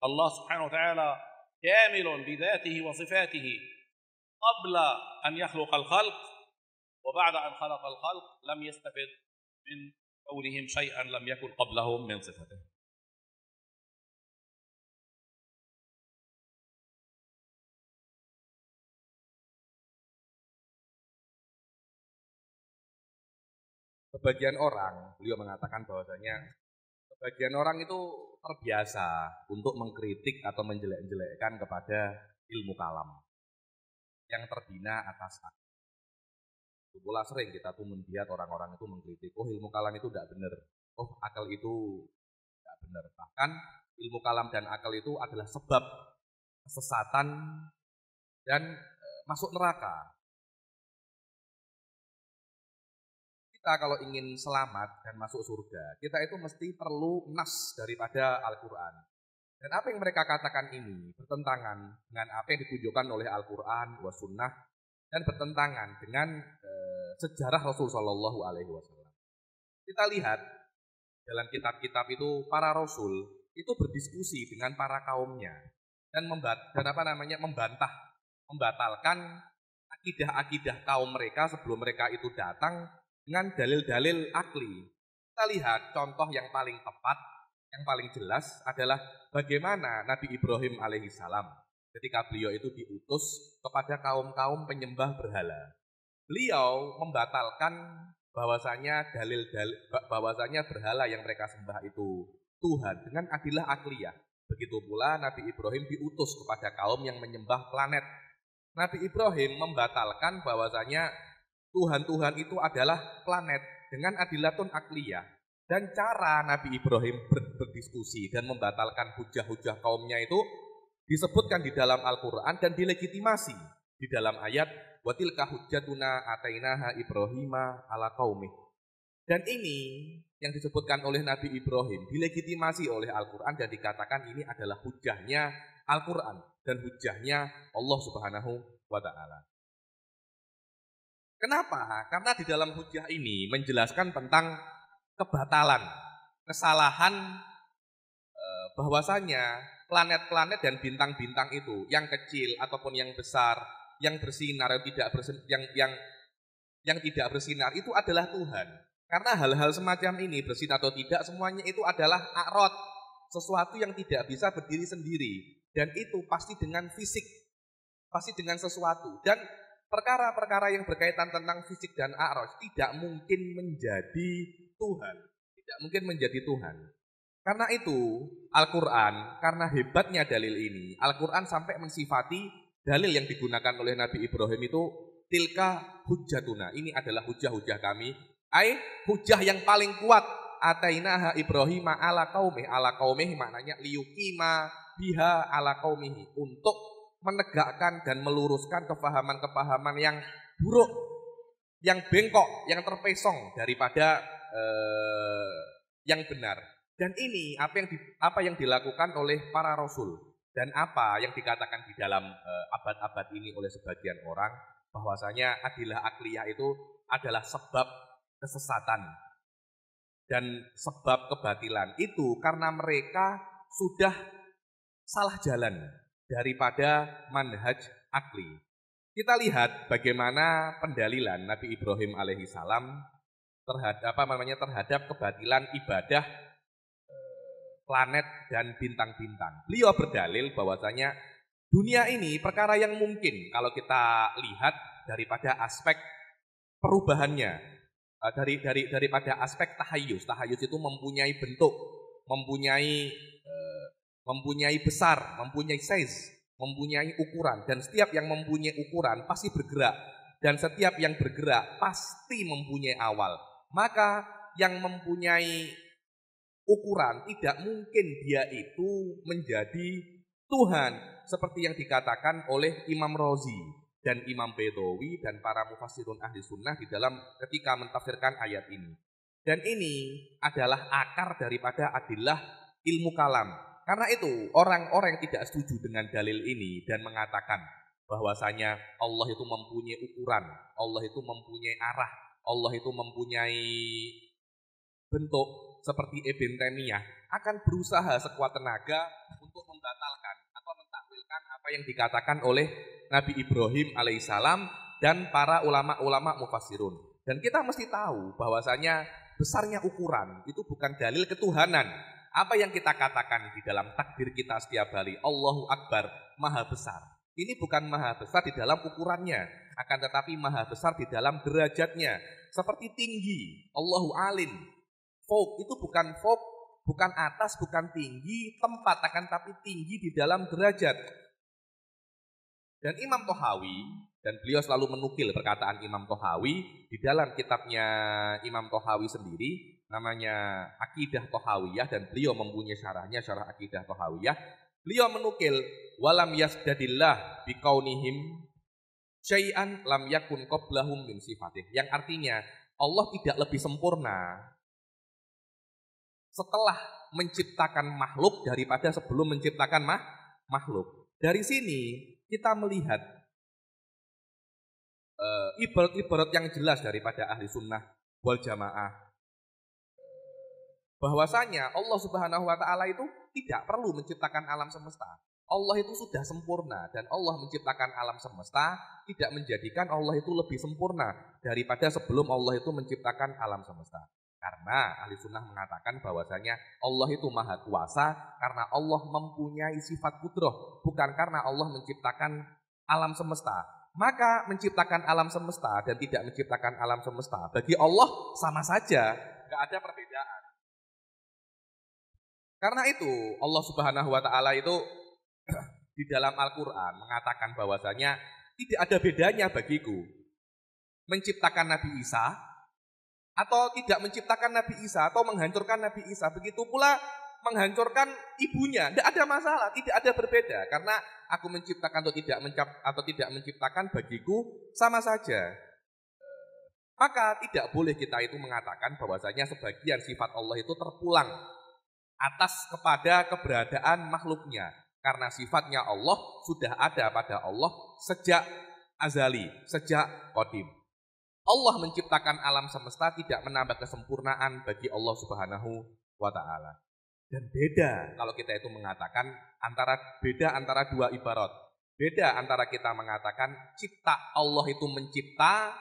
الله سبحانه وتعالى كامل بذاته وصفاته قبل أن يخلق الخلق، وبعد أن خلق الخلق لم يستفد من كونهم شيئا لم يكن قبلهم من صفته. Sebagian orang, beliau mengatakan bahwasanya sebagian orang itu terbiasa untuk mengkritik atau menjelek-jelekkan kepada ilmu kalam yang terbina atas akal. Pula sering kita tuh melihat orang-orang itu mengkritik, oh ilmu kalam itu tidak benar, oh akal itu tidak benar. Bahkan ilmu kalam dan akal itu adalah sebab kesesatan dan masuk neraka. Kita kalau ingin selamat dan masuk surga, kita itu mesti perlu nas daripada Al-Quran. Dan apa yang mereka katakan ini bertentangan dengan apa yang ditunjukkan oleh Al-Quran wa sunnah dan bertentangan dengan sejarah Rasul Shallallahu Alaihi Wasallam. Kita lihat dalam kitab-kitab itu para Rasul itu berdiskusi dengan para kaumnya dan membatalkan akidah-akidah kaum mereka sebelum mereka itu datang dengan dalil-dalil akli. Kita lihat contoh yang paling tepat, yang paling jelas adalah bagaimana Nabi Ibrahim alaihissalam ketika beliau itu diutus kepada kaum-kaum penyembah berhala. Beliau membatalkan bahwasanya bahwasanya berhala yang mereka sembah itu Tuhan dengan adilah akliyah. Begitu pula Nabi Ibrahim diutus kepada kaum yang menyembah planet. Nabi Ibrahim membatalkan bahwasanya Tuhan-Tuhan itu adalah planet dengan adilatun akliyah. Dan cara Nabi Ibrahim berdiskusi dan membatalkan hujah-hujah kaumnya itu disebutkan di dalam Al-Quran dan dilegitimasi di dalam ayat watilka hujjatuna atainaha Ibrahima ala qaumih. Dan ini yang disebutkan oleh Nabi Ibrahim dilegitimasi oleh Al-Quran dan dikatakan ini adalah hujahnya Al-Quran dan hujahnya Allah Subhanahu wa Ta'ala. Kenapa? Karena di dalam hujah ini menjelaskan tentang kebatalan, kesalahan bahwasanya planet-planet dan bintang-bintang itu yang kecil ataupun yang besar, yang bersinar yang tidak bersinar itu adalah Tuhan. Karena hal-hal semacam ini bersinar atau tidak semuanya itu adalah a'rad, sesuatu yang tidak bisa berdiri sendiri dan itu pasti dengan fisik, pasti dengan sesuatu dan perkara-perkara yang berkaitan tentang fisik dan a'raj tidak mungkin menjadi Tuhan. Tidak mungkin menjadi Tuhan. Karena itu Al-Quran, karena hebatnya dalil ini, Al-Quran sampai mensifati dalil yang digunakan oleh Nabi Ibrahim itu tilka hujjatuna. Ini adalah hujah-hujah kami. Hujah yang paling kuat. Atainaha Ibrahima ala qaumih maknanya liyukima biha ala qaumihi. Untuk menegakkan dan meluruskan kepahaman-kepahaman yang buruk, yang bengkok, yang terpesong daripada yang benar. Dan ini apa yang dilakukan oleh para rasul dan apa yang dikatakan di dalam abad-abad ini oleh sebagian orang bahwasanya adilah akliyah itu adalah sebab kesesatan dan sebab kebatilan. Itu karena mereka sudah salah jalan daripada manhaj akli. Kita lihat bagaimana pendalilan Nabi Ibrahim alaihissalam terhadap kebatilan ibadah planet dan bintang-bintang. Beliau berdalil bahwasanya dunia ini perkara yang mungkin kalau kita lihat daripada aspek perubahannya, daripada aspek tahayus. Tahayus itu mempunyai bentuk, mempunyai besar, mempunyai size, mempunyai ukuran. Dan setiap yang mempunyai ukuran pasti bergerak. Dan setiap yang bergerak pasti mempunyai awal. Maka yang mempunyai ukuran tidak mungkin dia itu menjadi Tuhan. Seperti yang dikatakan oleh Imam Razi dan Imam Bedawi dan para mufassirun ahli sunnah di dalam ketika mentafsirkan ayat ini. Dan ini adalah akar daripada adillah ilmu kalam. Karena itu orang-orang yang tidak setuju dengan dalil ini dan mengatakan bahwasanya Allah itu mempunyai ukuran, Allah itu mempunyai arah, Allah itu mempunyai bentuk seperti Ibn Taimiyah akan berusaha sekuat tenaga untuk membatalkan atau mentakwilkan apa yang dikatakan oleh Nabi Ibrahim alaihissalam dan para ulama-ulama mufassirun. Dan kita mesti tahu bahwasanya besarnya ukuran itu bukan dalil ketuhanan. Apa yang kita katakan di dalam takbir kita setiap hari, Allahu Akbar, maha besar. Ini bukan maha besar di dalam ukurannya, akan tetapi maha besar di dalam derajatnya. Seperti tinggi, Allahu Alin. Fawq itu bukan fawq, bukan atas, bukan tinggi tempat, akan tapi tinggi di dalam derajat. Dan Imam Tohawi, dan beliau selalu menukil perkataan Imam Tohawi di dalam kitabnya Imam Tohawi sendiri, namanya Aqidah Tohawiyah, dan beliau mempunyai syarahnya, syarah Aqidah Tohawiyah. Beliau menukil, walam yasdadillah biqaunihim syai'an lam yakun qablahum min sifatih. Yang artinya Allah tidak lebih sempurna setelah menciptakan makhluk daripada sebelum menciptakan makhluk. Dari sini kita melihat ibarat-ibarat yang jelas daripada ahli sunnah wal jamaah, bahwasanya Allah Subhanahu wa ta'ala itu tidak perlu menciptakan alam semesta. Allah itu sudah sempurna, dan Allah menciptakan alam semesta tidak menjadikan Allah itu lebih sempurna daripada sebelum Allah itu menciptakan alam semesta. Karena ahli sunnah mengatakan bahwasanya Allah itu maha kuasa karena Allah mempunyai sifat qudrah, bukan karena Allah menciptakan alam semesta. Maka menciptakan alam semesta dan tidak menciptakan alam semesta bagi Allah sama saja, nggak ada perbedaan. Karena itu Allah Subhanahu wa ta'ala itu di dalam Al-Quran mengatakan bahwasanya tidak ada bedanya bagiku menciptakan Nabi Isa atau tidak menciptakan Nabi Isa, atau menghancurkan Nabi Isa. Begitu pula menghancurkan ibunya, tidak ada masalah, tidak ada berbeda. Karena aku menciptakan atau tidak menciptakan bagiku sama saja. Maka tidak boleh kita itu mengatakan bahwasanya sebagian sifat Allah itu terpulang atas kepada keberadaan makhluknya. Karena sifatnya Allah sudah ada pada Allah sejak azali, sejak qadim. Allah menciptakan alam semesta tidak menambah kesempurnaan bagi Allah Subhanahu wa ta'ala. Dan beda kalau kita itu mengatakan beda antara dua ibarat. Beda antara kita mengatakan cipta Allah itu mencipta,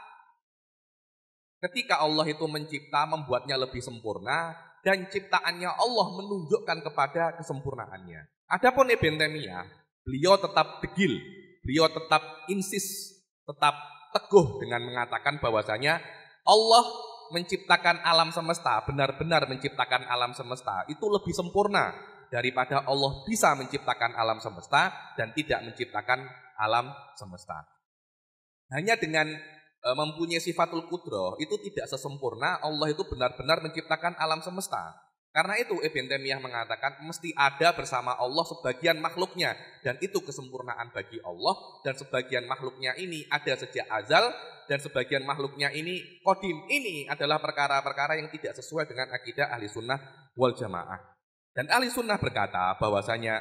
ketika Allah itu mencipta membuatnya lebih sempurna, dan ciptaannya Allah menunjukkan kepada kesempurnaannya. Adapun Ibn Taimiyah, beliau tetap degil, beliau tetap insist, tetap teguh dengan mengatakan bahwasanya Allah menciptakan alam semesta, benar-benar menciptakan alam semesta itu lebih sempurna daripada Allah bisa menciptakan alam semesta dan tidak menciptakan alam semesta. Hanya dengan mempunyai sifatul qudrah itu tidak sesempurna Allah itu benar-benar menciptakan alam semesta. Karena itu Ibn Taimiyah mengatakan mesti ada bersama Allah sebagian makhluknya, dan itu kesempurnaan bagi Allah, dan sebagian makhluknya ini ada sejak azal, dan sebagian makhluknya ini qadim. Ini adalah perkara-perkara yang tidak sesuai dengan akidah ahli sunnah wal jamaah. Dan ahli sunnah berkata bahwasanya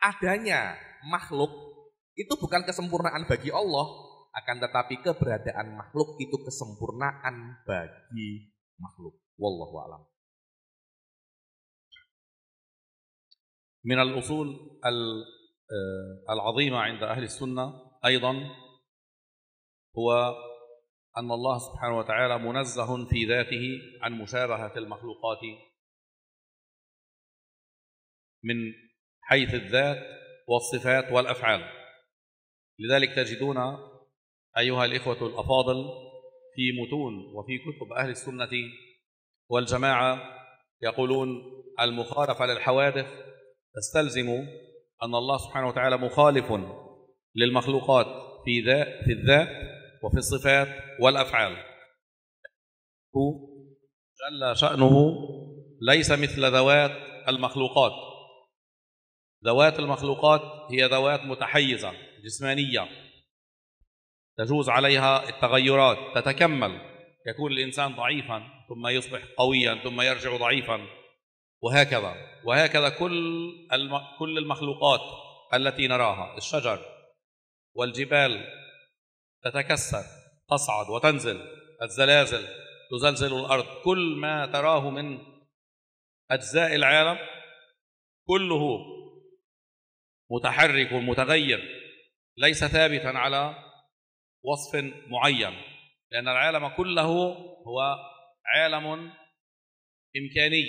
adanya makhluk itu bukan kesempurnaan bagi Allah, akan tetapi keberadaan makhluk itu kesempurnaan bagi makhluk. Wallahu a'lam. من الأصول العظيمة عند أهل السنة أيضا هو أن الله سبحانه وتعالى منزه في ذاته عن مشابهة المخلوقات من حيث الذات والصفات والأفعال. لذلك تجدون أيها الإخوة الأفاضل في متون وفي كتب أهل السنة والجماعة يقولون المخالفة للحوادث تستلزم أن الله سبحانه وتعالى مخالف للمخلوقات في الذات وفي الصفات والأفعال. جل شأنه ليس مثل ذوات المخلوقات. ذوات المخلوقات هي ذوات متحيزة جسمانية تجوز عليها التغيرات، تتكمل، يكون الإنسان ضعيفا ثم يصبح قويا ثم يرجع ضعيفا، وهكذا كل المخلوقات التي نراها. الشجر والجبال تتكسر، تصعد وتنزل، الزلازل تزلزل الأرض، كل ما تراه من أجزاء العالم كله متحرك ومتغير، ليس ثابتا على وصف معين. لأن العالم كله هو عالم إمكاني،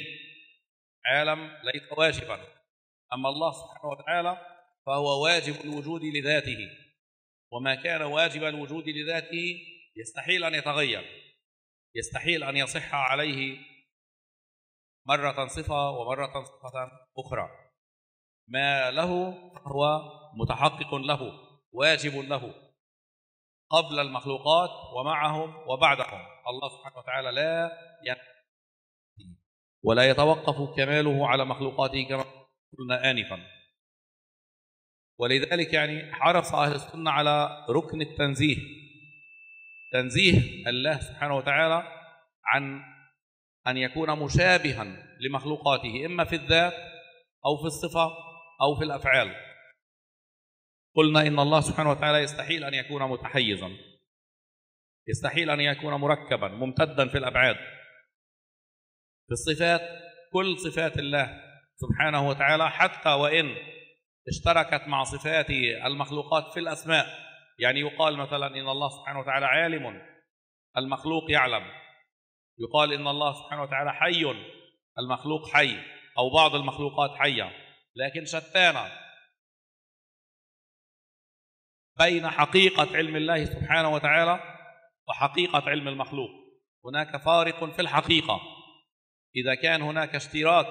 عالم ليس واجبا. أما الله سبحانه وتعالى فهو واجب الوجود لذاته، وما كان واجب الوجود لذاته يستحيل أن يتغير، يستحيل أن يصح عليه مرة صفة ومرة صفة أخرى. ما له هو متحقق له، واجب له قبل المخلوقات ومعهم وبعدهم. الله سبحانه وتعالى لا ولا يتوقف كماله على مخلوقاته كما قلنا آنفا. ولذلك يعني حرص أهل السنة على ركن التنزيه، تنزيه الله سبحانه وتعالى عن أن يكون مشابها لمخلوقاته، إما في الذات أو في الصفة أو في الأفعال. قلنا إن الله سبحانه وتعالى يستحيل أن يكون متحيزا، يستحيل أن يكون مركبا ممتدا في الأبعاد. في الصفات كل صفات الله سبحانه وتعالى حتى وإن اشتركت مع صفات المخلوقات في الأسماء، يعني يقال مثلا إن الله سبحانه وتعالى عالم، المخلوق يعلم. يقال إن الله سبحانه وتعالى حي، المخلوق حي، أو بعض المخلوقات حية، لكن شتان بين حقيقة علم الله سبحانه وتعالى وحقيقة علم المخلوق. هناك فارق في الحقيقة. إذا كان هناك اشتراك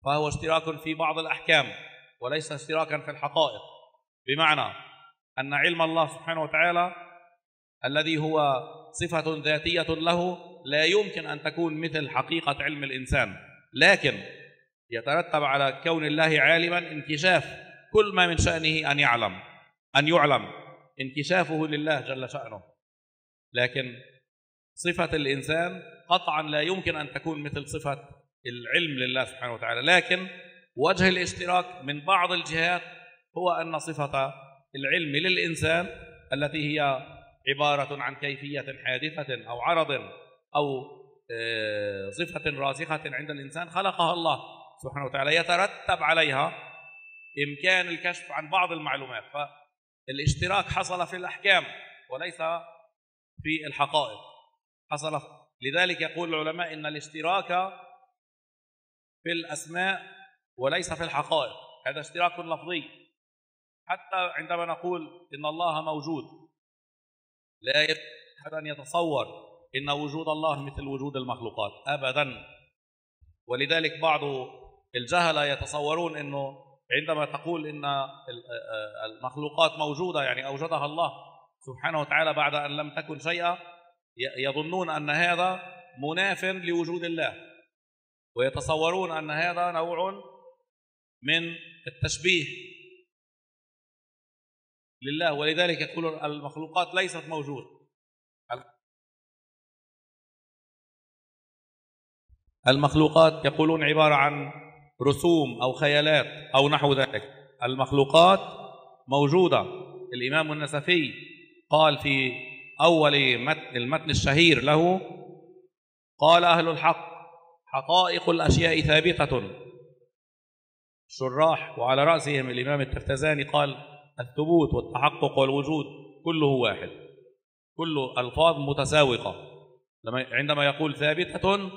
فهو اشتراك في بعض الأحكام وليس اشتراكا في الحقائق، بمعنى أن علم الله سبحانه وتعالى الذي هو صفة ذاتية له لا يمكن أن تكون مثل حقيقة علم الإنسان، لكن يترتب على كون الله عالما انكشاف كل ما من شأنه أن يعلم انكشافه لله جل شأنه. لكن صفة الإنسان قطعا لا يمكن أن تكون مثل صفة العلم لله سبحانه وتعالى، لكن وجه الاشتراك من بعض الجهات هو أن صفة العلم للإنسان التي هي عبارة عن كيفية حادثة أو عرض أو صفة راسخة عند الإنسان خلقها الله سبحانه وتعالى، يترتب عليها إمكان الكشف عن بعض المعلومات. فالاشتراك حصل في الأحكام وليس في الحقائق، حصل. لذلك يقول العلماء إن الاشتراك في الأسماء وليس في الحقائق، هذا اشتراك لفظي. حتى عندما نقول إن الله موجود لا يمكن أن يتصور إن وجود الله مثل وجود المخلوقات أبدا. ولذلك بعض الجهلة يتصورون أنه عندما تقول إن المخلوقات موجودة يعني أوجدها الله سبحانه وتعالى بعد أن لم تكن شيئا، يظنون أن هذا مناف لوجود الله، ويتصورون أن هذا نوع من التشبيه لله. ولذلك يقول المخلوقات ليست موجودة. المخلوقات يقولون عبارة عن رسوم أو خيالات أو نحو ذلك. المخلوقات موجودة. الإمام النسفي قال في أول المتن الشهير له، قال أهل الحق حقائق الأشياء ثابتة. الشراح وعلى رأسهم الإمام التفتزاني قال الثبوت والتحقق والوجود كله واحد، كله ألفاظ متساوقة. عندما يقول ثابتة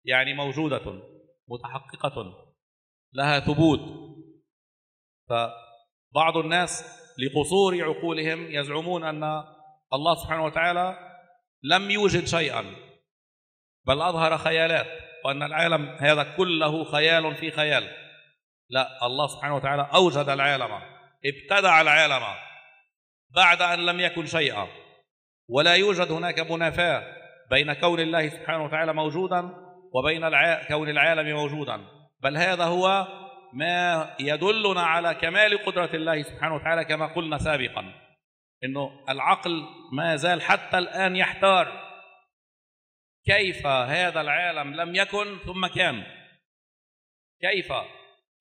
يعني موجودة متحققة لها ثبوت. فبعض الناس لقصور عقولهم يزعمون أن الله سبحانه وتعالى لم يوجد شيئا بل أظهر خيالات، وأن العالم هذا كله خيال في خيال. لا، الله سبحانه وتعالى أوجد العالم، ابتدع العالم بعد أن لم يكن شيئا، ولا يوجد هناك منافاة بين كون الله سبحانه وتعالى موجودا وبين كون العالم موجودا، بل هذا هو ما يدلنا على كمال قدرة الله سبحانه وتعالى. كما قلنا سابقا إنه العقل ما زال حتى الآن يحتار كيف هذا العالم لم يكن ثم كان، كيف،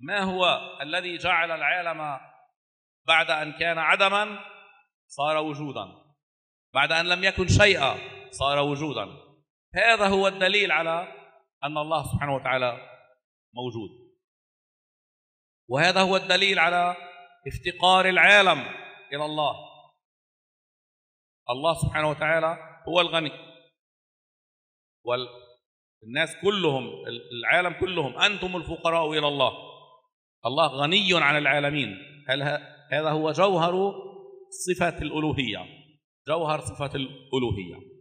ما هو الذي جعل العالم بعد أن كان عدما صار وجودا، بعد أن لم يكن شيئا صار وجودا. هذا هو الدليل على أن الله سبحانه وتعالى موجود، وهذا هو الدليل على افتقار العالم إلى الله. الله سبحانه وتعالى هو الغني، والناس كلهم، العالم كلهم، أنتم الفقراء إلى الله. الله غني عن العالمين. هذا هو جوهر صفة الألوهية، جوهر صفة الألوهية.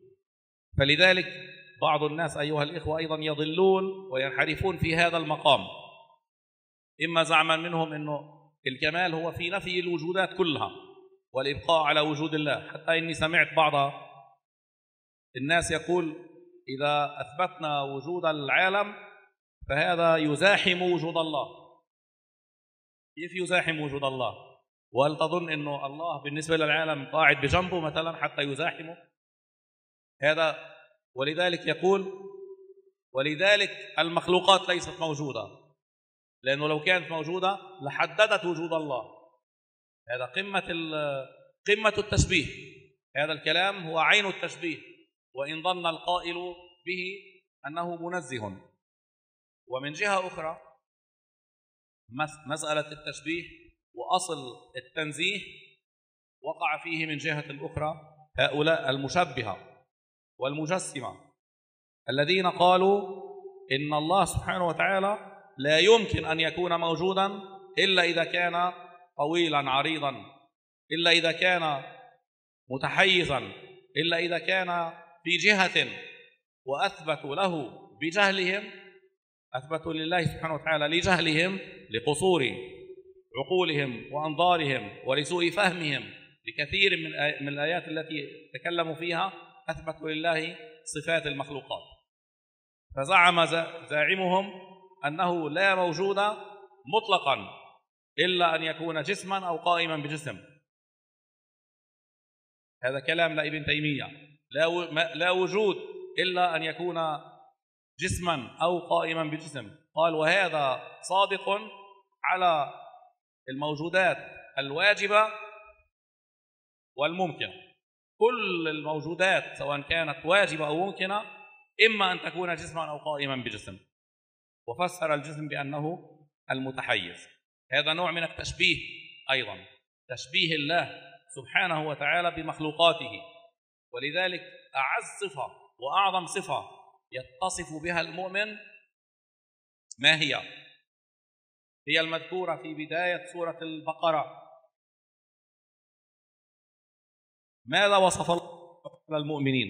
فلذلك بعض الناس أيها الإخوة أيضا يضلون وينحرفون في هذا المقام، إما زعما منهم أنه الكمال هو في نفي الوجودات كلها والإبقاء على وجود الله، حتى إني سمعت بعض الناس يقول إذا أثبتنا وجود العالم فهذا يزاحم وجود الله. كيف يزاحم وجود الله؟ وهل تظن أنه الله بالنسبة للعالم قاعد بجنبه مثلا حتى يزاحمه؟ هذا ولذلك يقول ولذلك المخلوقات ليست موجودة، لأنه لو كانت موجودة لحددت وجود الله. هذا قمة التشبيه. هذا الكلام هو عين التشبيه، وإن ظن القائل به أنه منزه. ومن جهة أخرى مسألة التشبيه وأصل التنزيه وقع فيه من جهة أخرى هؤلاء المشبهة والمجسمة الذين قالوا إن الله سبحانه وتعالى لا يمكن أن يكون موجودا إلا إذا كان طويلا عريضا، إلا إذا كان متحيزا، إلا إذا كان في جهة. وأثبتوا له بجهلهم، أثبتوا لله سبحانه وتعالى لجهلهم، لقصور عقولهم وأنظارهم ولسوء فهمهم لكثير من الآيات التي تكلموا فيها، أثبتوا لله صفات المخلوقات. فزعم زاعمهم أنه لا موجود مطلقا إلا أن يكون جسما أو قائما بجسم. هذا كلام لابن تيمية. لا وجود إلا أن يكون جسما أو قائما بجسم. قال وهذا صادق على الموجودات الواجبة والممكنة. كل الموجودات سواء كانت واجبة أو ممكنة إما أن تكون جسما أو قائما بجسم. وفسر الجسم بأنه المتحيز. هذا نوع من التشبيه أيضا، تشبيه الله سبحانه وتعالى بمخلوقاته. ولذلك أعز صفة وأعظم صفة يتصف بها المؤمن ما هي؟ هي المذكورة في بداية سورة البقرة. ماذا وصف الله المؤمنين؟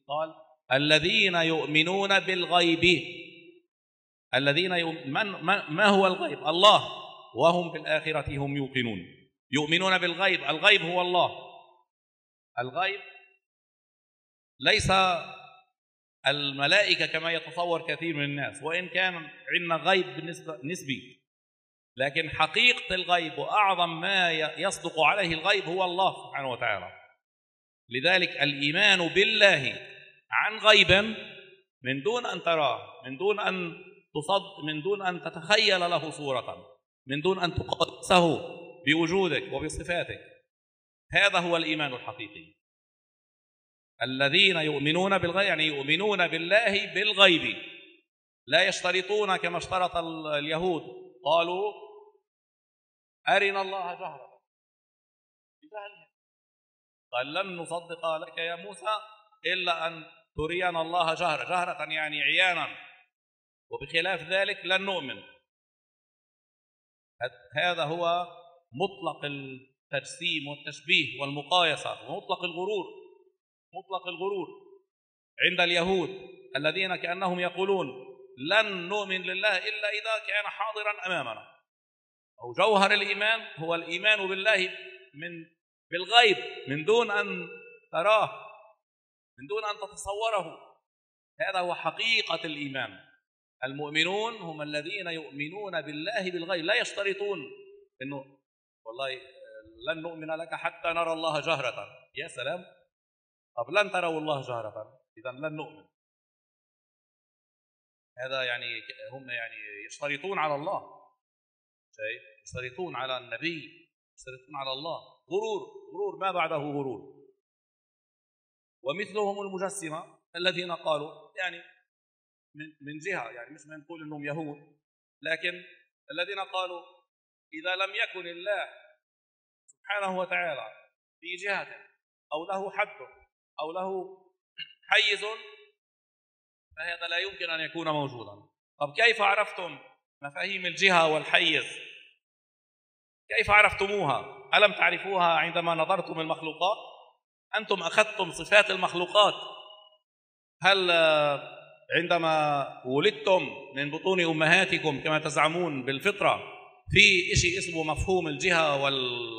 قال الذين يؤمنون بالغيب. الذين ما هو الغيب؟ الله، وهم بالآخرة هم يوقنون. يؤمنون بالغيب. الغيب هو الله. الغيب ليس الملائكة كما يتصور كثير من الناس، وإن كان عندنا غيب بالنسبة نسبي، لكن حقيقة الغيب وأعظم ما يصدق عليه الغيب هو الله سبحانه وتعالى. لذلك الإيمان بالله عن غيب من دون أن تراه، من دون أن من دون أن تتخيل له صورة، من دون أن تقدسه بوجودك وبصفاتك، هذا هو الإيمان الحقيقي. الذين يؤمنون بالغيب يعني يؤمنون بالله بالغيب، لا يشترطون كما اشترط اليهود، قالوا أرنا الله جهرة بجهلهم، قال لن نصدق لك يا موسى إلا أن ترينا الله جهرة. جهرة يعني عيانا، وبخلاف ذلك لن نؤمن. هذا هو مطلق التجسيم والتشبيه والمقايسة ومطلق الغرور. مطلق الغرور عند اليهود الذين كأنهم يقولون لن نؤمن لله إلا إذا كان حاضرا أمامنا. أو جوهر الإيمان هو الإيمان بالله بالغيب، من دون أن تراه، من دون أن تتصوره. هذا هو حقيقة الإيمان. المؤمنون هم الذين يؤمنون بالله بالغيب، لا يشترطون إنه والله لن نؤمن لك حتى نرى الله جهرة. يا سلام، طب لن تروا الله جهرة إذا لن نؤمن. هذا يعني هم يعني يشترطون على الله شيء، يشترطون على النبي، يشترطون على الله. غرور ما بعده غرور. ومثلهم المجسمة الذين قالوا يعني من جهة، يعني مش نقول انهم يهود، لكن الذين قالوا إذا لم يكن الله سبحانه وتعالى في جهة أو له حد أو له حيز فهذا لا يمكن أن يكون موجودا. طب كيف عرفتم مفاهيم الجهة والحيز؟ كيف عرفتموها؟ ألم تعرفوها عندما نظرتم المخلوقات؟ أنتم أخذتم صفات المخلوقات. هل عندما ولدتم من بطون أمهاتكم كما تزعمون بالفطرة في شيء اسمه مفهوم الجهة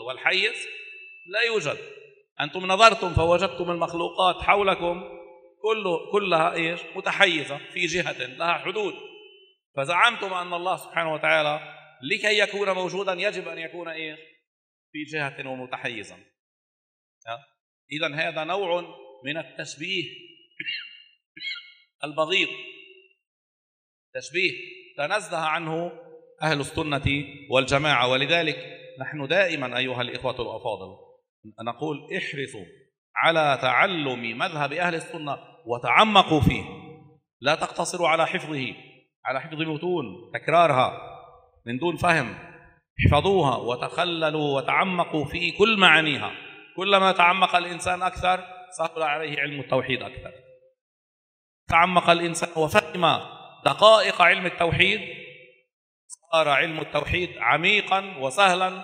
والحيز؟ لا يوجد. أنتم نظرتم فوجدتم المخلوقات حولكم كلها إيش؟ متحيزة في جهة لها حدود، فزعمتم أن الله سبحانه وتعالى لكي يكون موجودا يجب أن يكون إيش؟ في جهة ومتحيزا. إذن هذا نوع من التشبيه البغيض، تشبيه تنزه عنه أهل السنة والجماعة. ولذلك نحن دائما أيها الإخوة الأفاضل نقول احرصوا على تعلم مذهب أهل السنة وتعمقوا فيه، لا تقتصروا على حفظه، على حفظ متون تكرارها من دون فهم. احفظوها وتخللوا وتعمقوا في كل معانيها. كلما تعمق الإنسان أكثر سهل عليه علم التوحيد أكثر. تعمق الإنسان وفهم دقائق علم التوحيد صار علم التوحيد عميقا وسهلا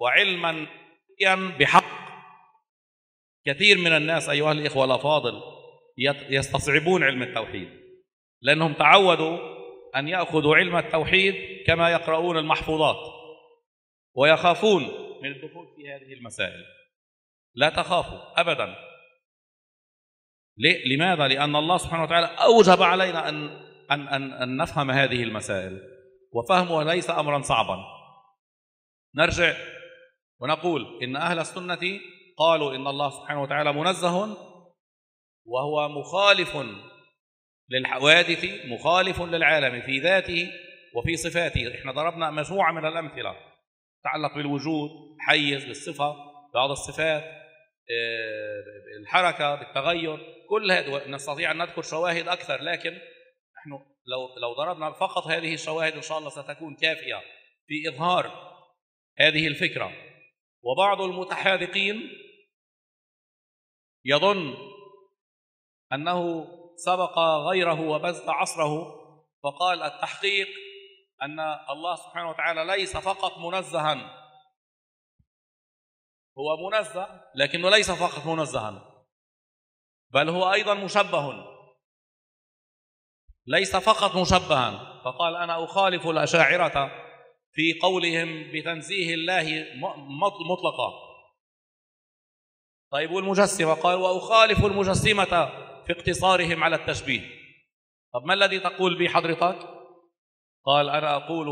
وعلما بحق. كثير من الناس أيها الإخوة الأفاضل يستصعبون علم التوحيد لأنهم تعودوا أن يأخذوا علم التوحيد كما يقرؤون المحفوظات ويخافون من الدخول في هذه المسائل. لا تخافوا أبدا. لماذا؟ لأن الله سبحانه وتعالى أوجب علينا أن نفهم هذه المسائل، وفهمها ليس أمرا صعبا. نرجع ونقول إن أهل السنة قالوا إن الله سبحانه وتعالى منزه وهو مخالف للحوادث، مخالف للعالم في ذاته وفي صفاته. إحنا ضربنا مجموعة من الأمثلة تتعلق بالوجود، حيز، بالصفة، بعض الصفات، الحركة، بالتغير، كل هذا نستطيع أن نذكر شواهد أكثر، لكن نحن لو ضربنا فقط هذه الشواهد إن شاء الله ستكون كافية في إظهار هذه الفكرة. وبعض المتحاذقين يظن أنه سبق غيره وبزغ عصره فقال التحقيق أن الله سبحانه وتعالى ليس فقط منزها، هو منزه لكنه ليس فقط منزها بل هو أيضا مشبه، ليس فقط مشبها. فقال أنا أخالف الأشاعرة في قولهم بتنزيه الله مطلقا. طيب والمجسمة؟ قال وأخالف المجسمة في اقتصارهم على التشبيه. طب ما الذي تقول به حضرتك؟ قال أنا أقول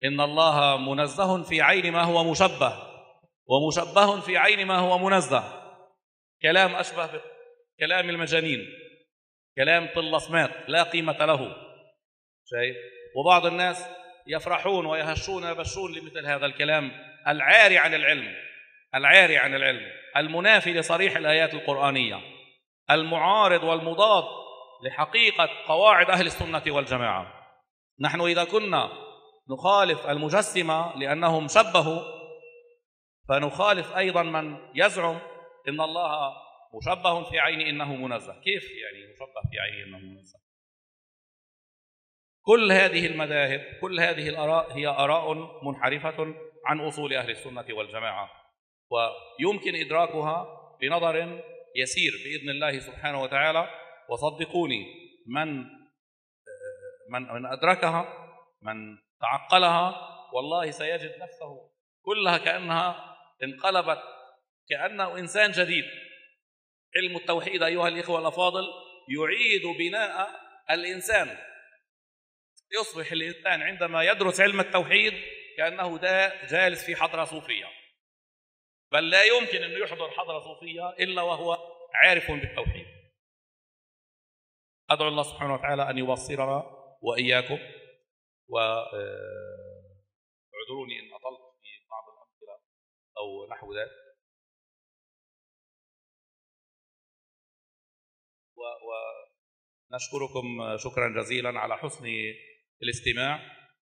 إن الله منزه في عين ما هو مشبه ومشبه في عين ما هو منزه. كلام أشبه بكلام المجانين، كلام طلسمات لا قيمة له. شايف؟ وبعض الناس يفرحون ويهشون ويبشون لمثل هذا الكلام العاري عن العلم، العاري عن العلم، المنافي لصريح الآيات القرآنية، المعارض والمضاد لحقيقة قواعد أهل السنة والجماعة. نحن إذا كنا نخالف المجسمة لأنهم شبهوا فنخالف أيضا من يزعم إن الله مشبه في عين إنه منزه. كيف يعني مشبه في عين إنه منزه؟ كل هذه المذاهب، كل هذه الآراء هي آراء منحرفة عن أصول أهل السنة والجماعة، ويمكن إدراكها بنظر يسير بإذن الله سبحانه وتعالى. وصدقوني من أدركها، من تعقلها، والله سيجد نفسه كلها كأنها انقلبت كأنه إنسان جديد. علم التوحيد أيها الإخوة الأفاضل يعيد بناء الإنسان. يصبح الإنسان عندما يدرس علم التوحيد كأنه جالس في حضرة صوفية، بل لا يمكن أن يحضر حضرة صوفية إلا وهو عارف بالتوحيد. أدعو الله سبحانه وتعالى أن يبصرنا وإياكم. واعذروني إن أطلت في بعض الأمثلة أو نحو ذلك. ونشكركم شكرا جزيلا على حسن الاستماع،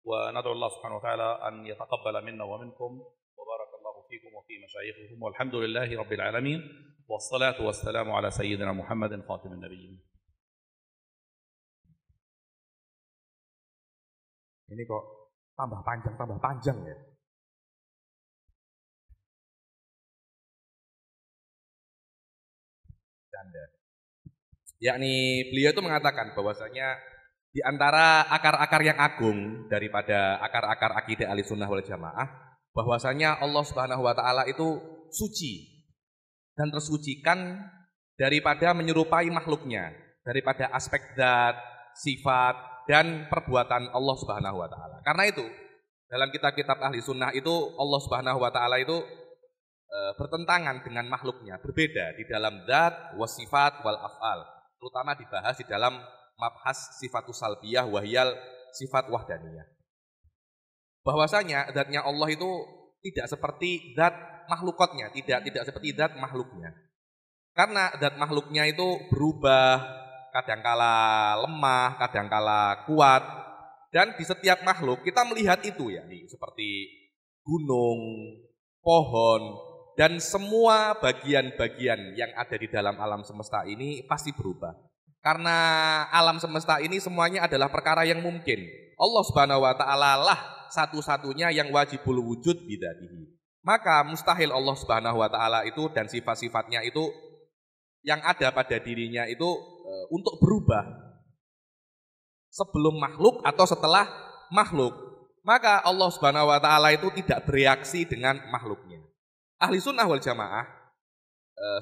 وندعو الله سبحانه وتعالى أن يتقبل منا ومنكم، وبارك الله فيكم وفي مشايخكم، والحمد لله رب العالمين. والصلاة والسلام على سيدنا محمد خاتم النبيين. Ini kok tambah panjang ya. Canda. Yakni beliau itu mengatakan bahwasanya di antara akar-akar yang agung daripada akar-akar akidah Ahlussunnah wal Jamaah, bahwasanya Allah Subhanahu wa taala itu suci dan tersucikan daripada menyerupai makhluknya, daripada aspek zat, sifat dan perbuatan Allah Subhanahu wa taala. Karena itu dalam kitab-kitab Ahlussunnah itu Allah Subhanahu wa taala itu bertentangan dengan makhluknya, berbeda di dalam zat, wasifat, wal af'al. Terutama dibahas di dalam mabhas sifatus salbiyah wahyal sifat wahdaniyah. Bahwasanya zatnya Allah itu tidak seperti zat makhlukatnya, tidak seperti zat makhluknya. Karena zat makhluknya itu berubah, kadangkala lemah, kadangkala kuat. Dan di setiap makhluk kita melihat itu ya, seperti gunung, pohon, dan semua bagian-bagian yang ada di dalam alam semesta ini pasti berubah. Karena alam semesta ini semuanya adalah perkara yang mungkin. Allah Subhanahu wa taala lah satu-satunya yang wajibul wujud bidzatihi. Maka mustahil Allah Subhanahu wa taala itu dan sifat-sifatnya itu yang ada pada dirinya itu untuk berubah sebelum makhluk atau setelah makhluk. Maka Allah Subhanahu wa taala itu tidak bereaksi dengan makhluknya. Ahlussunnah wal Jamaah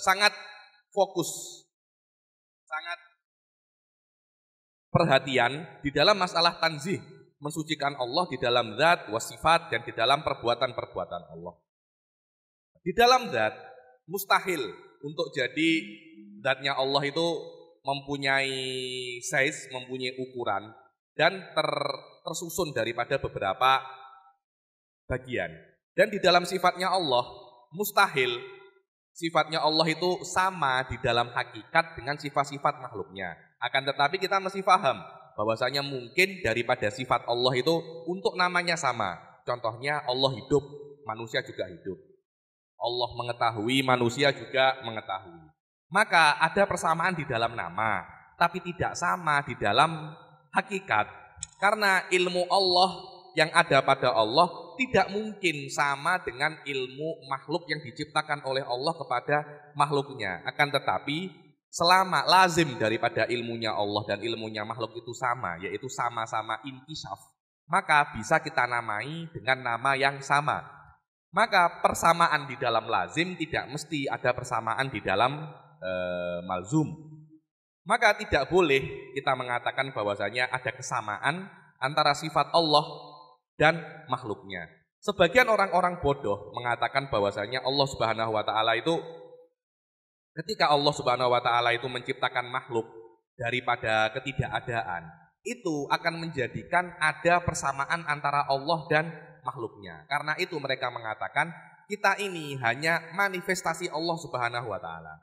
sangat fokus, sangat perhatian di dalam masalah tanzih, mensucikan Allah di dalam zat, wasifat, dan di dalam perbuatan-perbuatan Allah. Di dalam zat, mustahil untuk jadi zatnya Allah itu mempunyai size, mempunyai ukuran, dan tersusun daripada beberapa bagian. Dan di dalam sifatnya Allah, mustahil sifatnya Allah itu sama di dalam hakikat dengan sifat-sifat makhluknya. Akan tetapi kita mesti paham bahwasanya mungkin daripada sifat Allah itu untuk namanya sama. Contohnya Allah hidup, manusia juga hidup. Allah mengetahui, manusia juga mengetahui. Maka ada persamaan di dalam nama, tapi tidak sama di dalam hakikat. Karena ilmu Allah yang ada pada Allah tidak mungkin sama dengan ilmu makhluk yang diciptakan oleh Allah kepada makhluknya. Akan tetapi selama lazim daripada ilmunya Allah dan ilmunya makhluk itu sama, yaitu sama-sama inkisyaf, maka bisa kita namai dengan nama yang sama. Maka persamaan di dalam lazim tidak mesti ada persamaan di dalam malzum. Maka tidak boleh kita mengatakan bahwasanya ada kesamaan antara sifat Allah dan makhluknya. Sebagian orang-orang bodoh mengatakan bahwasanya Allah Subhanahu wa taala itu ketika Allah Subhanahu wa taala itu menciptakan makhluk daripada ketidakadaan, itu akan menjadikan ada persamaan antara Allah dan makhluknya. Karena itu mereka mengatakan kita ini hanya manifestasi Allah Subhanahu wa taala.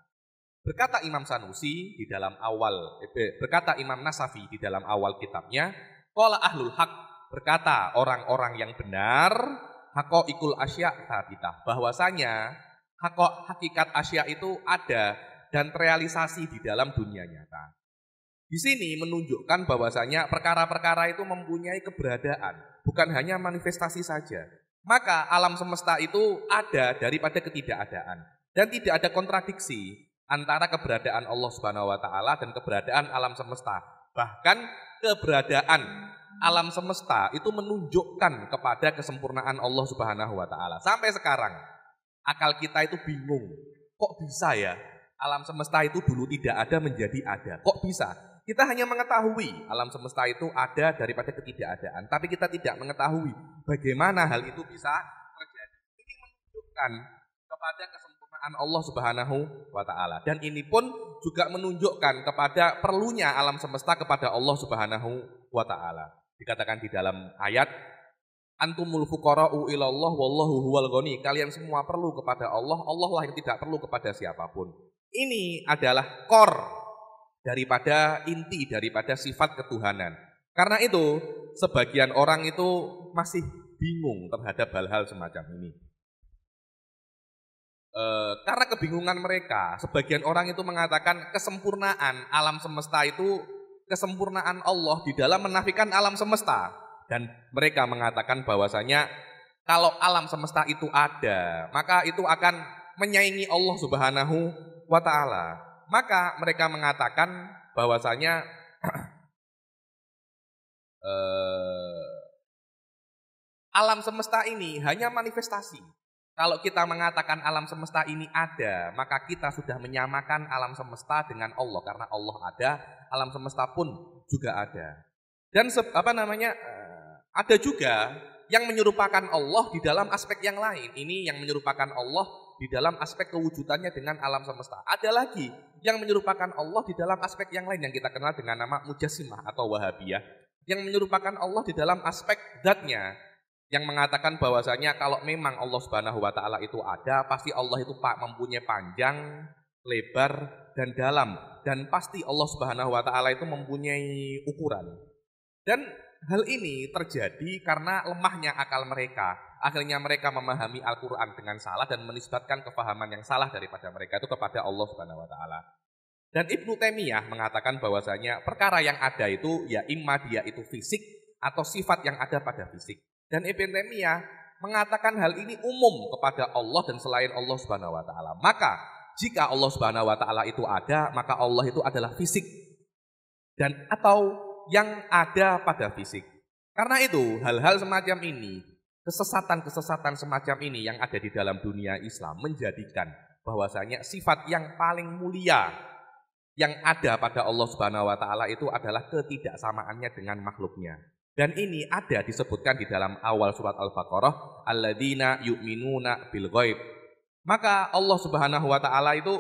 Berkata Imam Sanusi di dalam berkata Imam Nasafi di dalam awal kitabnya, qala ahlul haq, berkata orang-orang yang benar, haqaiqul asya' thabitah, bahwasanya hakikat asya itu ada dan terrealisasi di dalam dunia nyata. Di sini menunjukkan bahwasanya perkara-perkara itu mempunyai keberadaan, bukan hanya manifestasi saja. Maka alam semesta itu ada daripada ketidakadaan dan tidak ada kontradiksi antara keberadaan Allah Subhanahu wa taala dan keberadaan alam semesta. Bahkan keberadaan alam semesta itu menunjukkan kepada kesempurnaan Allah Subhanahu wa taala. Sampai sekarang akal kita itu bingung. Kok bisa ya alam semesta itu dulu tidak ada menjadi ada? Kok bisa? Kita hanya mengetahui alam semesta itu ada daripada ketidakadaan, tapi kita tidak mengetahui bagaimana hal itu bisa terjadi. Ini menunjukkan kepada kesempurnaan Allah Subhanahu wa taala. Dan ini pun juga menunjukkan kepada perlunya alam semesta kepada Allah Subhanahu wa taala. Dikatakan di dalam ayat, antumul fuqara'u ilallah wallahu huwal ghani. Kalian semua perlu kepada Allah, Allah lah yang tidak perlu kepada siapapun. Ini adalah core daripada inti daripada sifat ketuhanan. Karena itu sebagian orang itu masih bingung terhadap hal-hal semacam ini. karena kebingungan mereka, sebagian orang itu mengatakan kesempurnaan alam semesta itu kesempurnaan Allah di dalam menafikan alam semesta. Dan mereka mengatakan bahwasanya kalau alam semesta itu ada, maka itu akan menyaingi Allah Subhanahu wa Ta'ala. Maka mereka mengatakan bahwasanya alam semesta ini hanya manifestasi. Kalau kita mengatakan alam semesta ini ada, maka kita sudah menyamakan alam semesta dengan Allah. Karena Allah ada, alam semesta pun juga ada. Dan ada juga yang menyerupakan Allah di dalam aspek yang lain. Ini yang menyerupakan Allah di dalam aspek kewujudannya dengan alam semesta. Ada lagi yang menyerupakan Allah di dalam aspek yang lain yang kita kenal dengan nama Mujassimah atau Wahabiyah. Yang menyerupakan Allah di dalam aspek zatnya, yang mengatakan bahwasanya kalau memang Allah Subhanahu wa Ta'ala itu ada, pasti Allah itu mempunyai panjang, lebar, dan dalam, dan pasti Allah Subhanahu wa Ta'ala itu mempunyai ukuran. Dan hal ini terjadi karena lemahnya akal mereka. Akhirnya mereka memahami Al-Quran dengan salah dan menisbatkan kefahaman yang salah daripada mereka itu kepada Allah Subhanahu wa Ta'ala. Dan Ibnu Taimiyah mengatakan bahwasanya perkara yang ada itu ya imma dia itu fisik atau sifat yang ada pada fisik. Dan Ibnu Taimiyah mengatakan hal ini umum kepada Allah dan selain Allah Subhanahu wa Ta'ala. Maka jika Allah Subhanahu wa Ta'ala itu ada, maka Allah itu adalah fisik dan atau yang ada pada fisik. Karena itu hal-hal semacam ini, kesesatan-kesesatan semacam ini yang ada di dalam dunia Islam menjadikan bahwasanya sifat yang paling mulia yang ada pada Allah Subhanahu wa Ta'ala itu adalah ketidaksamaannya dengan makhluknya. Dan ini ada disebutkan di dalam awal surat Al-Baqarah, alladzina yu'minuna bil ghaib. Maka Allah Subhanahu wa Ta'ala itu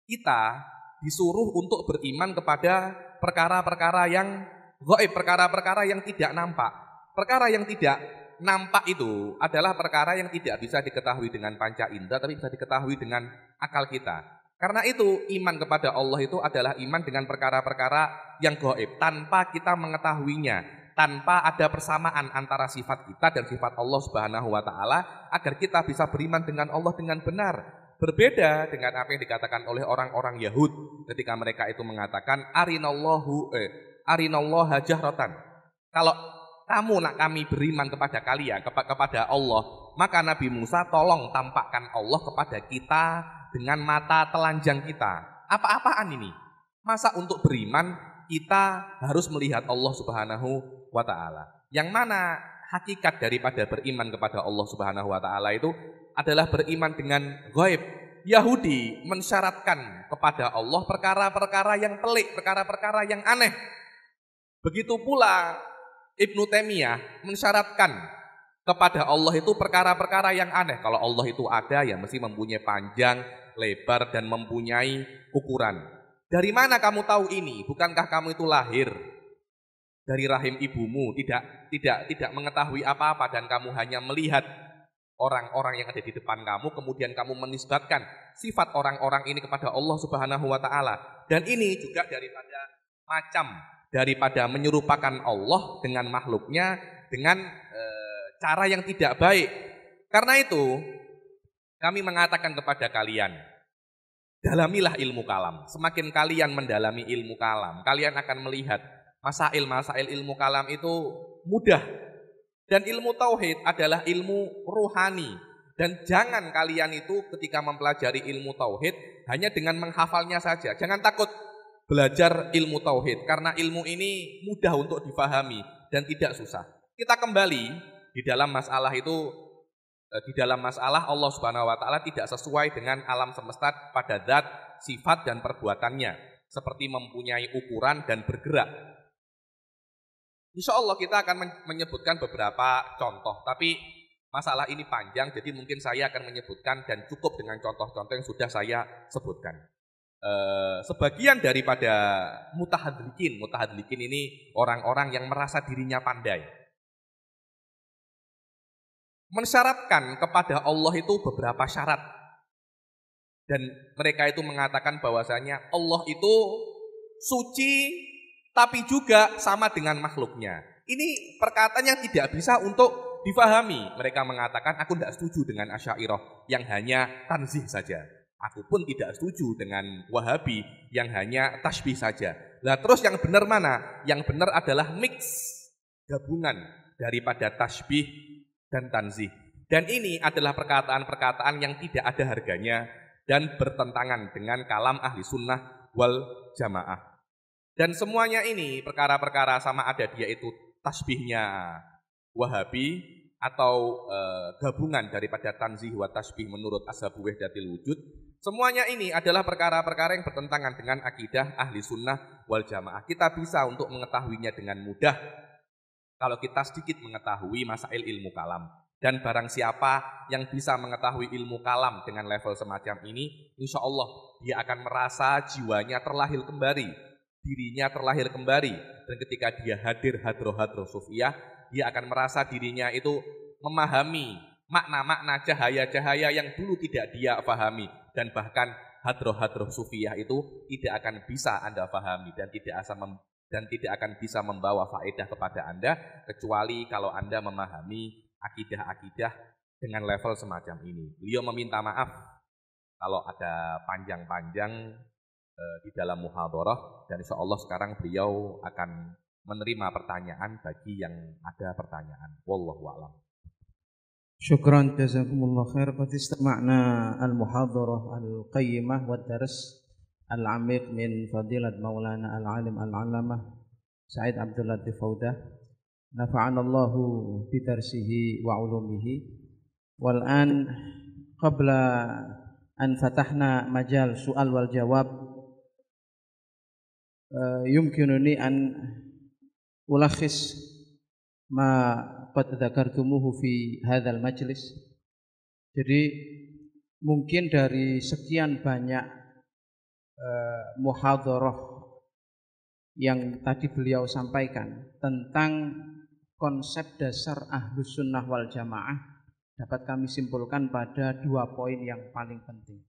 kita disuruh untuk beriman kepada perkara-perkara yang ghaib, perkara-perkara yang tidak nampak. Perkara yang tidak nampak itu adalah perkara yang tidak bisa diketahui dengan panca indera, tapi bisa diketahui dengan akal kita. Karena itu iman kepada Allah itu adalah iman dengan perkara-perkara yang gaib tanpa kita mengetahuinya, tanpa ada persamaan antara sifat kita dan sifat Allah Subhanahu wa Ta'ala agar kita bisa beriman dengan Allah dengan benar. Berbeda dengan apa yang dikatakan oleh orang-orang Yahud ketika mereka itu mengatakan arinallaha jahratan. Kalau kamu nak kami beriman kepada kalian, kepada Allah, maka Nabi Musa tolong tampakkan Allah kepada kita dengan mata telanjang kita. Apa-apaan ini? Masa untuk beriman kita harus melihat Allah Subhanahu wa Ta'ala. Yang mana hakikat daripada beriman kepada Allah Subhanahu wa Ta'ala itu adalah beriman dengan ghaib. Yahudi mensyaratkan kepada Allah perkara-perkara yang pelik, perkara-perkara yang aneh. Begitu pula Ibnu Taimiyah mensyaratkan kepada Allah itu perkara-perkara yang aneh. Kalau Allah itu ada ya mesti mempunyai panjang, lebar, dan mempunyai ukuran. Dari mana kamu tahu ini? Bukankah kamu itu lahir dari rahim ibumu, tidak mengetahui apa-apa, dan kamu hanya melihat orang-orang yang ada di depan kamu, kemudian kamu menisbatkan sifat orang-orang ini kepada Allah Subhanahu wa Ta'ala. Dan ini juga daripada menyerupakan Allah dengan makhluknya dengan cara yang tidak baik. Karena itu kami mengatakan kepada kalian, dalamilah ilmu kalam. Semakin kalian mendalami ilmu kalam, kalian akan melihat masail-masail ilmu kalam itu mudah. Dan ilmu tauhid adalah ilmu ruhani. Dan jangan kalian itu ketika mempelajari ilmu tauhid hanya dengan menghafalnya saja. Jangan takut belajar ilmu tauhid, karena ilmu ini mudah untuk difahami dan tidak susah. Kita kembali di dalam masalah itu. Di dalam masalah Allah Subhanahu wa Ta'ala tidak sesuai dengan alam semesta pada zat, sifat, dan perbuatannya, seperti mempunyai ukuran dan bergerak. Insya Allah kita akan menyebutkan beberapa contoh, tapi masalah ini panjang, jadi mungkin saya akan menyebutkan dan cukup dengan contoh-contoh yang sudah saya sebutkan. Sebagian daripada mutahadlikin ini orang-orang yang merasa dirinya pandai, mensyaratkan kepada Allah itu beberapa syarat. Dan mereka itu mengatakan bahwasanya Allah itu suci tapi juga sama dengan makhluknya. Ini perkataan yang tidak bisa untuk difahami. Mereka mengatakan, aku tidak setuju dengan Asy'ariyah yang hanya tanzih saja. Aku pun tidak setuju dengan Wahabi yang hanya tasbih saja. Nah terus yang benar mana? Yang benar adalah mix, gabungan daripada tasbih dan tanzih. Dan ini adalah perkataan-perkataan yang tidak ada harganya dan bertentangan dengan kalam ahli sunnah wal jamaah. Dan semuanya ini perkara-perkara sama ada dia itu tasbihnya Wahabi atau gabungan daripada tanzih wa tasbih menurut Ashabu Wahdatil Wujud. Semuanya ini adalah perkara-perkara yang bertentangan dengan akidah ahli sunnah wal jamaah. Kita bisa untuk mengetahuinya dengan mudah kalau kita sedikit mengetahui masail ilmu kalam. Dan barang siapa yang bisa mengetahui ilmu kalam dengan level semacam ini, insya Allah dia akan merasa jiwanya terlahir kembali, dirinya terlahir kembali. Dan ketika dia hadir hadroh-hadroh sufiyah, dia akan merasa dirinya itu memahami makna-makna cahaya-cahaya yang dulu tidak dia pahami. Dan bahkan hadroh-hadroh sufiyah itu tidak akan bisa Anda pahami dan tidak akan bisa membawa faedah kepada Anda kecuali kalau Anda memahami akidah-akidah dengan level semacam ini. Beliau meminta maaf kalau ada panjang-panjang di dalam muhadharah, dan insya Allah sekarang beliau akan menerima pertanyaan bagi yang ada pertanyaan. Wallahu a'lam. Syukran jazakumullah khair. Qad istama'na al-muhadharah al-qayyimah wa dars al-'amiq min fadilat Maulana al-'alim al-'allamah Said Abdul Latif Faudah. Nafa'ana Allahu bi darsihi wa 'ulumihi. Wal an qabla an fatahna majal su'al wal jawab yumkinuni an ulakhis ma qad dzakartumuhu fi hadzal majlis. Jadi mungkin dari sekian banyak muhadharah yang tadi beliau sampaikan tentang konsep dasar Ahlus Sunnah wal Jamaah dapat kami simpulkan pada 2 poin yang paling penting.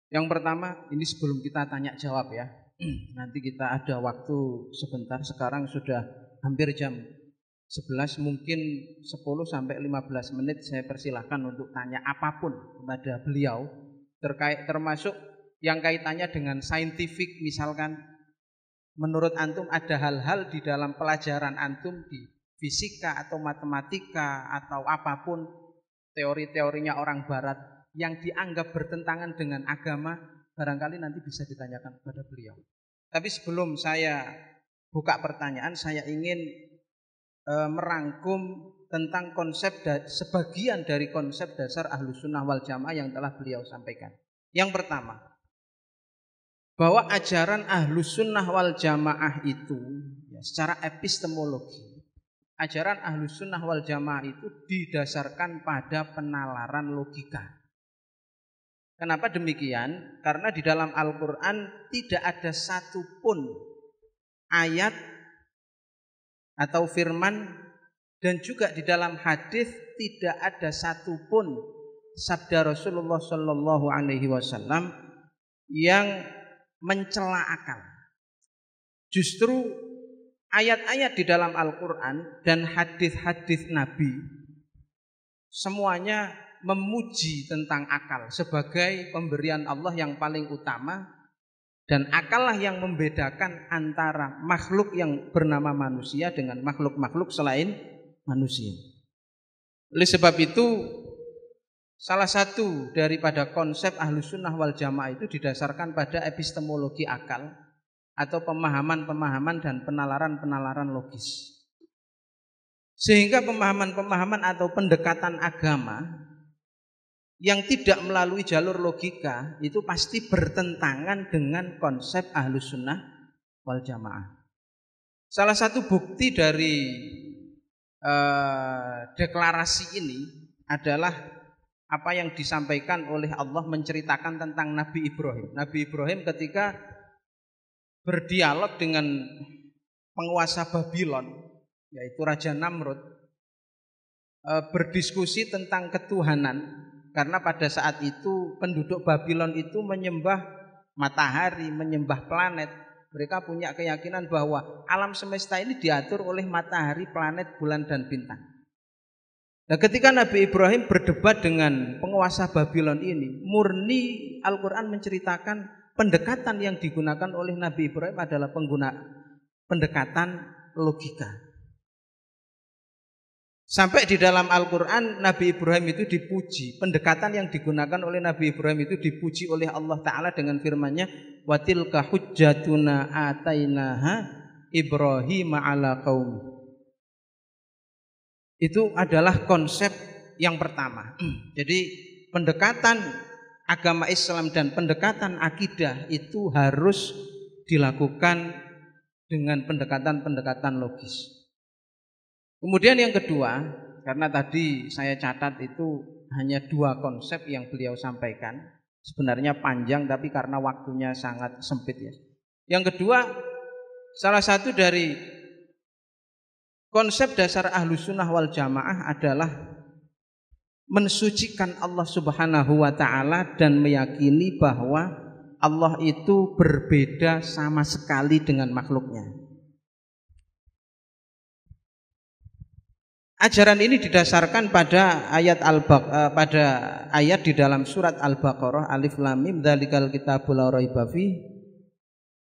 Yang pertama, ini sebelum kita tanya jawab ya. Nanti kita ada waktu sebentar, sekarang sudah hampir jam 11, mungkin 10 sampai 15 menit saya persilahkan untuk tanya apapun kepada beliau termasuk yang kaitannya dengan saintifik. Misalkan menurut antum ada hal-hal di dalam pelajaran antum di fisika atau matematika atau apapun teori-teorinya orang barat yang dianggap bertentangan dengan agama, barangkali nanti bisa ditanyakan kepada beliau. Tapi sebelum saya buka pertanyaan, saya ingin merangkum tentang sebagian dari konsep dasar Ahlus Sunnah wal Jamaah yang telah beliau sampaikan. Yang pertama, bahwa ajaran Ahlus Sunnah wal Jamaah itu ya, secara epistemologi, ajaran Ahlus Sunnah wal Jamaah itu didasarkan pada penalaran logika. Kenapa demikian? Karena di dalam Al-Quran tidak ada satupun ayat atau firman, dan juga di dalam hadis tidak ada satupun sabda Rasulullah Shallallahu Alaihi Wasallam yang mencela akal. Justru ayat-ayat di dalam Al-Quran dan hadis-hadis Nabi semuanya memuji tentang akal sebagai pemberian Allah yang paling utama, dan akallah yang membedakan antara makhluk yang bernama manusia dengan makhluk-makhluk selain manusia. Oleh sebab itu, salah satu daripada konsep Ahlus Sunnah wal Jamaah itu didasarkan pada epistemologi akal atau pemahaman-pemahaman dan penalaran-penalaran logis. Sehingga pemahaman-pemahaman atau pendekatan agama yang tidak melalui jalur logika itu pasti bertentangan dengan konsep Ahlus Sunnah wal Jamaah. Salah satu bukti dari deklarasi ini adalah apa yang disampaikan oleh Allah menceritakan tentang Nabi Ibrahim. Nabi Ibrahim ketika berdialog dengan penguasa Babylon, yaitu Raja Namrud, berdiskusi tentang ketuhanan. Karena pada saat itu penduduk Babylon itu menyembah matahari, menyembah planet. Mereka punya keyakinan bahwa alam semesta ini diatur oleh matahari, planet, bulan, dan bintang. Nah, ketika Nabi Ibrahim berdebat dengan penguasa Babylon ini, murni Al-Quran menceritakan pendekatan yang digunakan oleh Nabi Ibrahim adalah pendekatan logika. Sampai di dalam Al-Quran Nabi Ibrahim itu dipuji. Pendekatan yang digunakan oleh Nabi Ibrahim itu dipuji oleh Allah Ta'ala dengan firman-Nya, wa tilka hujjatuna atainaha Ibrahim ala qaumi. Itu adalah konsep yang pertama. Jadi pendekatan agama Islam dan pendekatan akidah itu harus dilakukan dengan pendekatan-pendekatan logis. Kemudian yang kedua, karena tadi saya catat itu hanya 2 konsep yang beliau sampaikan. Sebenarnya panjang tapi karena waktunya sangat sempit ya. Yang kedua, salah satu dari konsep dasar Ahlus Sunnah wal Jamaah adalah mensucikan Allah Subhanahu wa Ta'ala dan meyakini bahwa Allah itu berbeda sama sekali dengan makhluknya. Ajaran ini didasarkan pada ayat di dalam surat Al-Baqarah, Alif Lam Mim, dzalikal kitabul la raiba fihi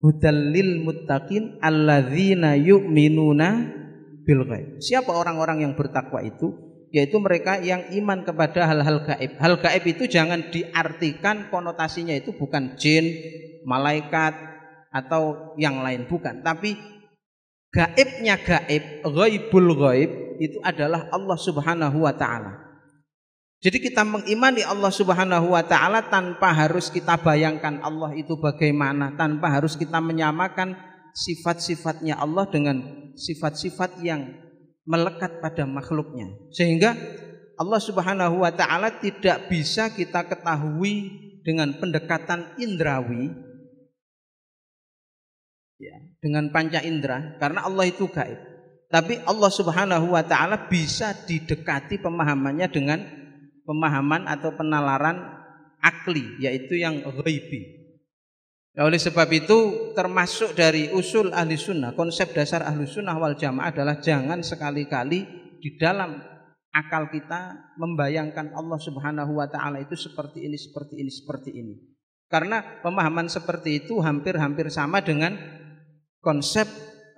hudal lil muttaqin alladzina yu'minuna bil ghaib. Siapa orang-orang yang bertakwa itu? Yaitu mereka yang iman kepada hal-hal gaib. Hal gaib itu jangan diartikan konotasinya itu bukan jin, malaikat atau yang lain, bukan. Tapi gaibnya gaib, ghaibul ghaib itu adalah Allah Subhanahu wa Ta'ala. Jadi kita mengimani Allah Subhanahu wa Ta'ala tanpa harus kita bayangkan Allah itu bagaimana, tanpa harus kita menyamakan sifat-sifatnya Allah dengan sifat-sifat yang melekat pada makhluknya. Sehingga Allah Subhanahu wa Ta'ala tidak bisa kita ketahui dengan pendekatan indrawi ya, dengan panca indera, karena Allah itu gaib. Tapi Allah Subhanahu wa Ta'ala bisa didekati pemahamannya dengan pemahaman atau penalaran akli, yaitu yang ghaibi. Nah, oleh sebab itu termasuk dari usul ahli sunnah, konsep dasar ahli sunnah wal jamaah adalah jangan sekali-kali di dalam akal kita membayangkan Allah Subhanahu wa Ta'ala itu seperti ini, seperti ini, seperti ini. Karena pemahaman seperti itu hampir-hampir sama dengan konsep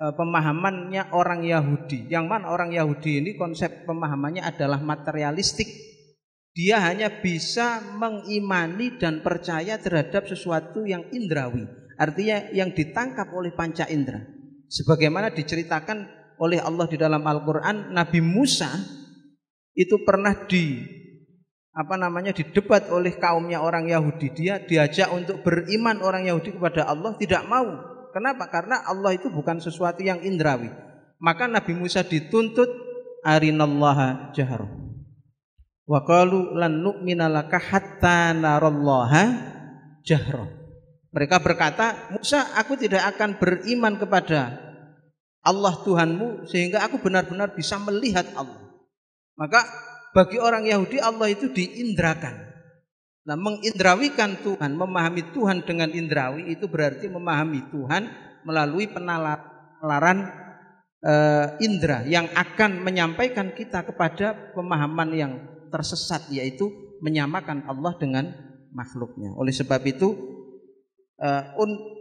pemahamannya orang Yahudi. Yang mana orang Yahudi ini konsep pemahamannya adalah materialistik. Dia hanya bisa mengimani dan percaya terhadap sesuatu yang indrawi, artinya yang ditangkap oleh panca indera. Sebagaimana diceritakan oleh Allah di dalam Al-Quran, Nabi Musa itu pernah didebat oleh kaumnya orang Yahudi. Dia diajak untuk beriman orang Yahudi kepada Allah, tidak mau. Kenapa? Karena Allah itu bukan sesuatu yang indrawi. Maka Nabi Musa dituntut arinallaha jahra. Wa qalu lan nu'mina laka hatta narallaha jahra. Mereka berkata, Musa, aku tidak akan beriman kepada Allah Tuhanmu sehingga aku benar-benar bisa melihat Allah. Maka bagi orang Yahudi Allah itu diindrakan. Nah, mengindrawikan Tuhan, memahami Tuhan dengan indrawi itu berarti memahami Tuhan melalui penalaran indra yang akan menyampaikan kita kepada pemahaman yang tersesat, yaitu menyamakan Allah dengan makhluknya. Oleh sebab itu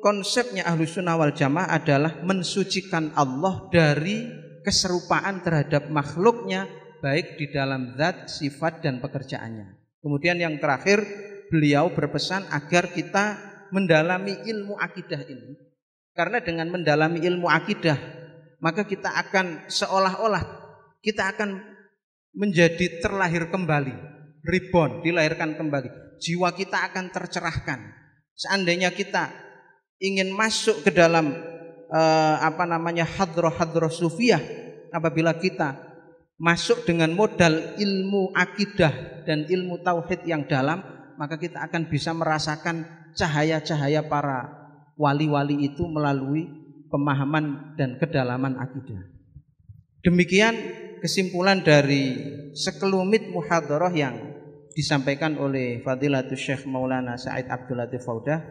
konsepnya Ahlus Sunnah wal Jamaah adalah mensucikan Allah dari keserupaan terhadap makhluknya, baik di dalam zat, sifat, dan pekerjaannya. Kemudian yang terakhir, beliau berpesan agar kita mendalami ilmu akidah ini. Karena dengan mendalami ilmu akidah, maka kita akan seolah-olah kita akan menjadi terlahir kembali, reborn, dilahirkan kembali. Jiwa kita akan tercerahkan. Seandainya kita ingin masuk ke dalam hadroh sufiyah, apabila kita masuk dengan modal ilmu akidah dan ilmu tauhid yang dalam, maka kita akan bisa merasakan cahaya-cahaya para wali-wali itu melalui pemahaman dan kedalaman akidah. Demikian kesimpulan dari sekelumit muhadharah yang disampaikan oleh Fadilatul Syekh Maulana Said Abdul Latif Faudah.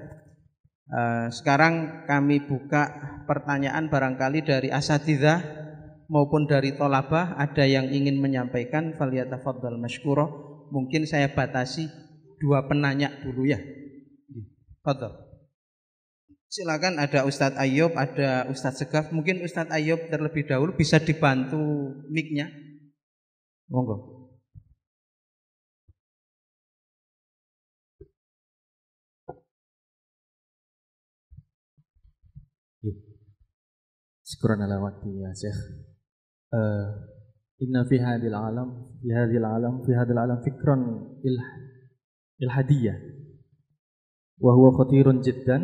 Sekarang kami buka pertanyaan barangkali dari asatidzah. maupun dari tolabah ada yang ingin menyampaikan, falyatafaddal masykurah. Mungkin saya batasi 2 penanya dulu ya. Fadhal. Silakan, ada Ustadz Ayub, ada Ustadz Segaf. Mungkin Ustadz Ayub terlebih dahulu, bisa dibantu mic-nya. Monggo. Syukran ala waqti ya Syekh. Inna fi hadhil alam fikran ilhadiyah wa huwa khatirun jiddan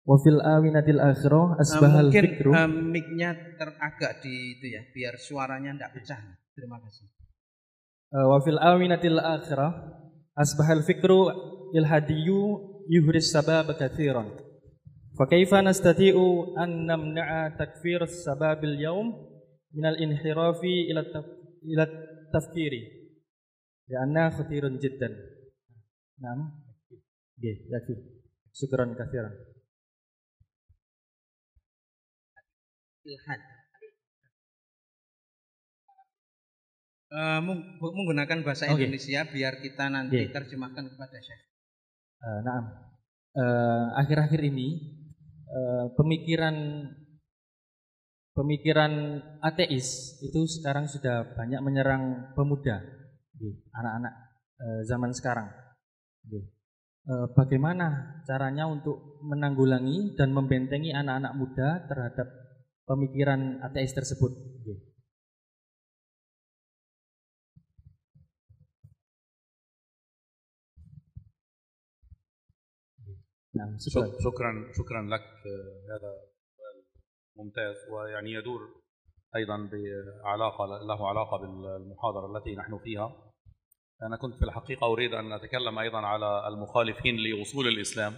wa fil awinatil akhirah asbahal fikru. Mungkin mic-nya agak di itu ya, biar suaranya tidak pecah. Terima kasih. Wa fil awinatil akhirah asbahal fikru ilhadiyyu yuhris sababa katsiran. فكيف نستطيع أن نمنع تكفير السباب اليوم من الانحراف إلى التفكير لأنها خطير جدا. نعم. يكفي. شكرا كثيرا. Ilhad. Menggunakan bahasa Indonesia biar kita nanti terjemahkan kepada Syekh. Naam. Akhir-akhir ini pemikiran ateis itu sekarang sudah banyak menyerang pemuda, anak-anak zaman sekarang. Bagaimana caranya untuk menanggulangi dan membentengi anak-anak muda terhadap pemikiran ateis tersebut? نعم. شكرا لك. هذا ممتاز، ويعني يدور أيضا له علاقة بالمحاضرة التي نحن فيها. أنا كنت في الحقيقة أريد أن أتكلم أيضا على المخالفين لأصول الإسلام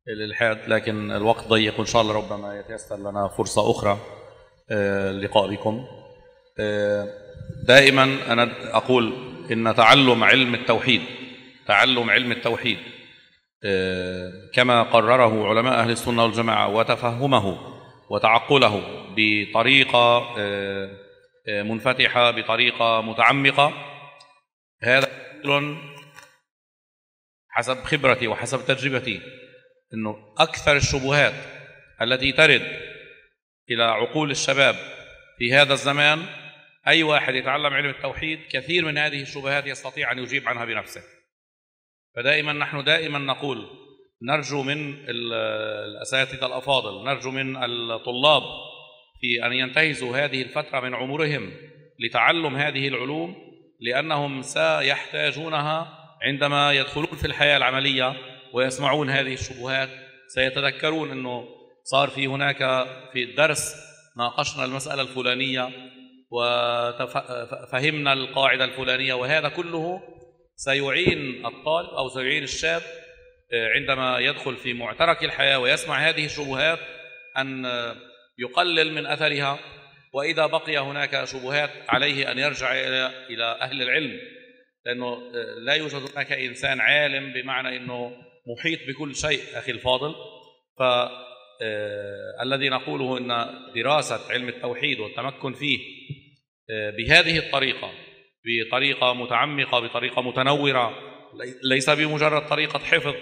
الإلحاد، لكن الوقت ضيق، وإن شاء الله ربما يتيسر لنا فرصة أخرى اللقاء بكم. دائما أنا أقول إن تعلم علم التوحيد كما قرره علماء أهل السنة والجماعة وتفهمه وتعقله بطريقة منفتحة، بطريقة متعمقة، هذا حسب خبرتي وحسب تجربتي أنه أكثر الشبهات التي ترد إلى عقول الشباب في هذا الزمان، أي واحد يتعلم علم التوحيد كثير من هذه الشبهات يستطيع أن يجيب عنها بنفسه. نحن دائما نقول نرجو من الأساتذة الأفاضل، نرجو من الطلاب في أن ينتهزوا هذه الفترة من عمرهم لتعلم هذه العلوم، لأنهم سيحتاجونها عندما يدخلون في الحياة العملية ويسمعون هذه الشبهات. سيتذكرون أنه صار هناك في الدرس ناقشنا المسألة الفلانية وفهمنا القاعدة الفلانية، وهذا كله سيعين الطالب أو سيعين الشاب عندما يدخل في معترك الحياة ويسمع هذه الشبهات أن يقلل من أثرها، وإذا بقي هناك شبهات عليه أن يرجع إلى أهل العلم، لأنه لا يوجد هناك إنسان عالم بمعنى أنه محيط بكل شيء أخي الفاضل. فالذي نقوله أن دراسة علم التوحيد والتمكن فيه بهذه الطريقة، بطريقة متعمقة، بطريقة متنورة، ليس بمجرد طريقة حفظ.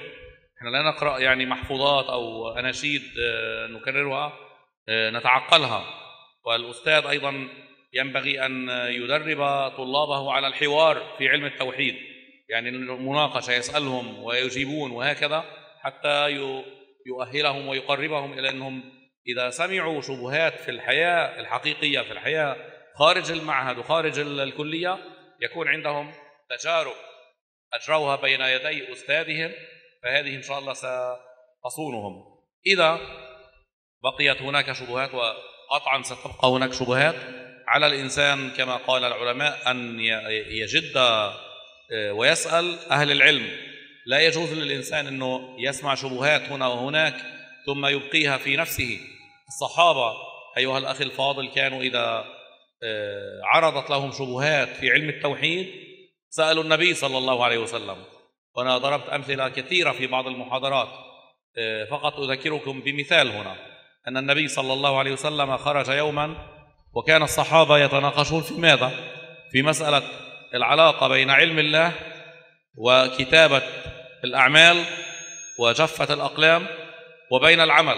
احنا لا نقرأ يعني محفوظات أو أناشيد نكررها، نتعقلها. والأستاذ أيضا ينبغي أن يدرب طلابه على الحوار في علم التوحيد، يعني المناقشة، يسألهم ويجيبون وهكذا، حتى يؤهلهم ويقربهم إلى أنهم إذا سمعوا شبهات في الحياة الحقيقية، في الحياة خارج المعهد وخارج الكلية، يكون عندهم تجارب أجروها بين يدي أستاذهم، فهذه إن شاء الله ستصونهم. إذا بقيت هناك شبهات، وقطعا ستبقى هناك شبهات، على الإنسان كما قال العلماء أن يجد ويسأل أهل العلم. لا يجوز للإنسان أنه يسمع شبهات هنا وهناك ثم يبقيها في نفسه. الصحابة أيها الأخ الفاضل كانوا إذا عرضت لهم شبهات في علم التوحيد سألوا النبي صلى الله عليه وسلم. وأنا ضربت أمثلة كثيرة في بعض المحاضرات، فقط أذكركم بمثال هنا. أن النبي صلى الله عليه وسلم خرج يوما وكان الصحابة يتناقشون في ماذا؟ في مسألة العلاقة بين علم الله وكتابة الأعمال وجفة الأقلام وبين العمل.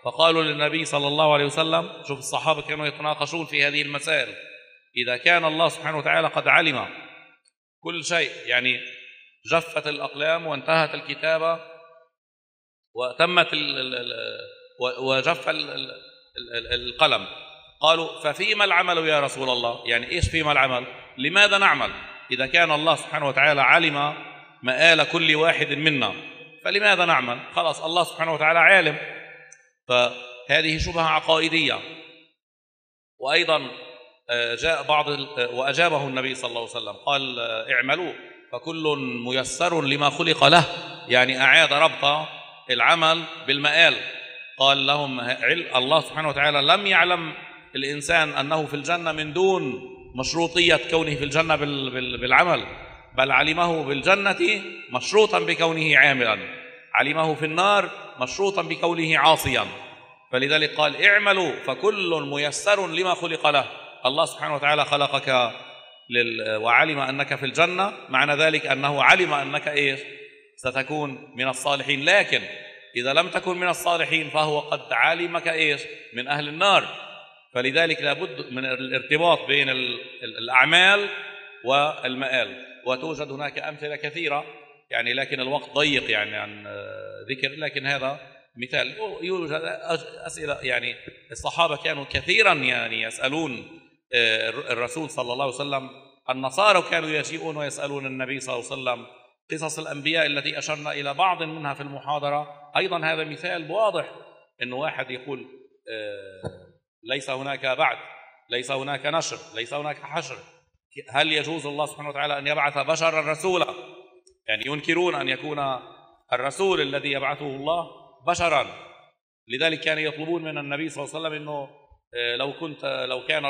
فقالوا للنبي صلى الله عليه وسلم، شوف الصحابة كانوا يتناقشون في هذه المسائل، إذا كان الله سبحانه وتعالى قد علم كل شيء، يعني جفت الأقلام وانتهت الكتابة وتمت وجف القلم، قالوا ففيما العمل يا رسول الله؟ يعني إيش فيما العمل؟ لماذا نعمل؟ إذا كان الله سبحانه وتعالى علم مآل كل واحد منا فلماذا نعمل؟ خلاص الله سبحانه وتعالى عالم. فهذه شبهة عقائدية. وأيضا جاء وأجابه النبي صلى الله عليه وسلم قال اعملوا فكل ميسر لما خلق له، يعني أعاد ربط العمل بالمآل. قال لهم الله سبحانه وتعالى لم يعلم الإنسان أنه في الجنة من دون مشروطية كونه في الجنة بالعمل، بل علمه بالجنة مشروطا بكونه عاملا، علمه في النار مشروطا بكونه عاصيا. فلذلك قال اعملوا فكل ميسر لما خلق له. الله سبحانه وتعالى خلقك وعلم أنك في الجنة، معنى ذلك أنه علم أنك إيش؟ ستكون من الصالحين. لكن إذا لم تكن من الصالحين فهو قد علمك إيش؟ من أهل النار. فلذلك لابد من الارتباط بين الأعمال والمآل. وتوجد هناك أمثلة كثيرة يعني، لكن الوقت ضيق يعني عن ذكر، لكن هذا مثال. يوجد أسئلة يعني، الصحابة كانوا كثيرا يعني يسألون الرسول صلى الله عليه وسلم. النصارى كانوا يجيئون ويسألون النبي صلى الله عليه وسلم. قصص الأنبياء التي أشرنا إلى بعض منها في المحاضرة أيضا هذا مثال واضح، أنه واحد يقول ليس هناك بعد، ليس هناك نشر، ليس هناك حشر. هل يجوز الله سبحانه وتعالى أن يبعث بشرا رسولا؟ يعني ينكرون أن يكون الرسول الذي يبعثه الله بشرا. لذلك كانوا يطلبون من النبي صلى الله عليه وسلم أنه لو كان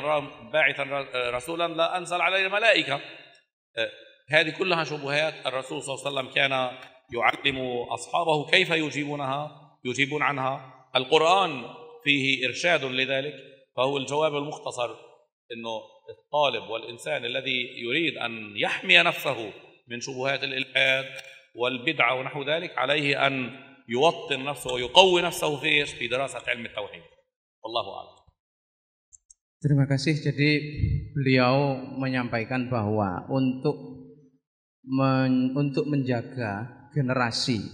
باعثا رسولا لا أنزل عليه الملائكة. هذه كلها شبهات. الرسول صلى الله عليه وسلم كان يعلم أصحابه كيف يجيبون عنها. القرآن فيه إرشاد لذلك، فهو الجواب المختصر أنه الطالب والإنسان الذي يريد أن يحمي نفسه من شبهات الإلحاد والبدعة ونحو ذلك عليه أن يوطن نفسه ويقوي نفسه في دراسة علم التوحيد. والله أعلم. Terima kasih. Jadi beliau menyampaikan bahwa untuk menjaga generasi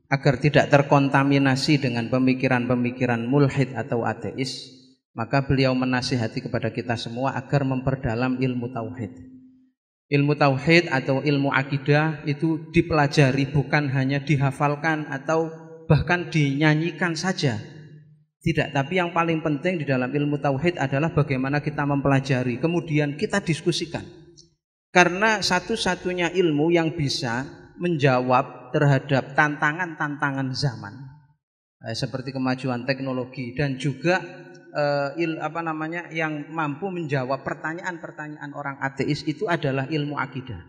agar tidak terkontaminasi dengan pemikiran-pemikiran mulhid atau ateis, maka beliau menasihati kepada kita semua agar memperdalam ilmu tauhid. Ilmu tauhid atau ilmu akidah itu dipelajari, bukan hanya dihafalkan atau bahkan dinyanyikan saja. Tidak, tapi yang paling penting di dalam ilmu tauhid adalah bagaimana kita mempelajari, kemudian kita diskusikan. Karena satu-satunya ilmu yang bisa menjawab terhadap tantangan-tantangan zaman, seperti kemajuan teknologi dan juga yang mampu menjawab pertanyaan-pertanyaan orang ateis itu adalah ilmu akidah.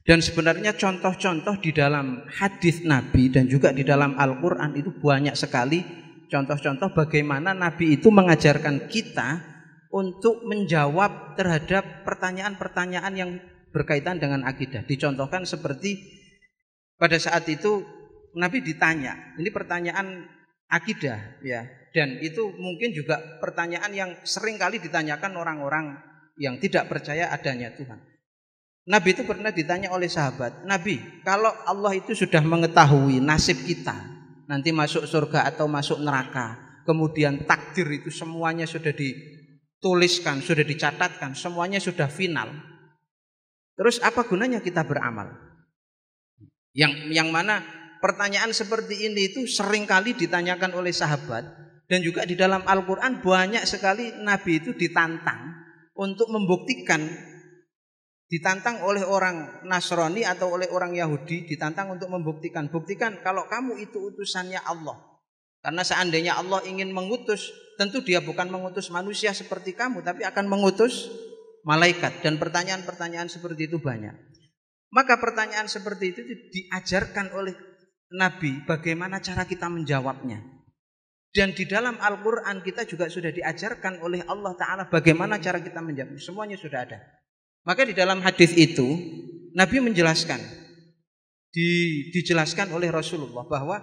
Dan sebenarnya contoh-contoh di dalam hadis Nabi dan juga di dalam Al-Quran itu banyak sekali contoh-contoh bagaimana Nabi itu mengajarkan kita untuk menjawab terhadap pertanyaan-pertanyaan yang berkaitan dengan akidah. Dicontohkan seperti pada saat itu Nabi ditanya, ini pertanyaan akidah ya, dan itu mungkin juga pertanyaan yang sering kali ditanyakan orang-orang yang tidak percaya adanya Tuhan. Nabi itu pernah ditanya oleh sahabat, Nabi, kalau Allah itu sudah mengetahui nasib kita nanti masuk surga atau masuk neraka, kemudian takdir itu semuanya sudah dituliskan, sudah dicatatkan, semuanya sudah final, terus apa gunanya kita beramal? Yang mana pertanyaan seperti ini itu sering kali ditanyakan oleh sahabat. Dan juga di dalam Al-Quran banyak sekali Nabi itu ditantang untuk membuktikan, ditantang oleh orang Nasrani atau oleh orang Yahudi, ditantang untuk buktikan kalau kamu itu utusannya Allah. Karena seandainya Allah ingin mengutus, tentu dia bukan mengutus manusia seperti kamu, tapi akan mengutus malaikat. Dan pertanyaan-pertanyaan seperti itu banyak. Maka pertanyaan seperti itu diajarkan oleh Nabi bagaimana cara kita menjawabnya. Dan di dalam Al-Quran kita juga sudah diajarkan oleh Allah Ta'ala bagaimana cara kita menjawab. Semuanya sudah ada. Maka di dalam hadis itu Nabi menjelaskan, dijelaskan oleh Rasulullah bahwa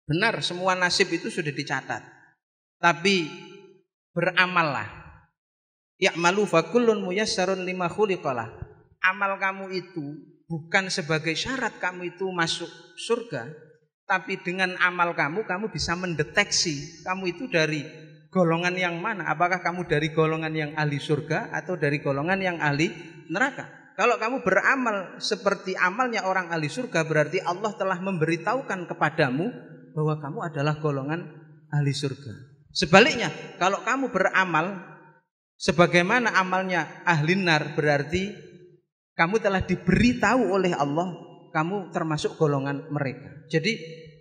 benar semua nasib itu sudah dicatat. Tapi beramallah. Ya'malu fa kullun muyassarun lima khuliqalah. Amal kamu itu bukan sebagai syarat kamu itu masuk surga. Tapi dengan amal kamu bisa mendeteksi kamu itu dari golongan yang mana. Apakah kamu dari golongan yang ahli surga atau dari golongan yang ahli neraka. Kalau kamu beramal seperti amalnya orang ahli surga, berarti Allah telah memberitahukan kepadamu bahwa kamu adalah golongan ahli surga. Sebaliknya, kalau kamu beramal sebagaimana amalnya ahli nar, berarti kamu telah diberitahu oleh Allah kamu termasuk golongan mereka. Jadi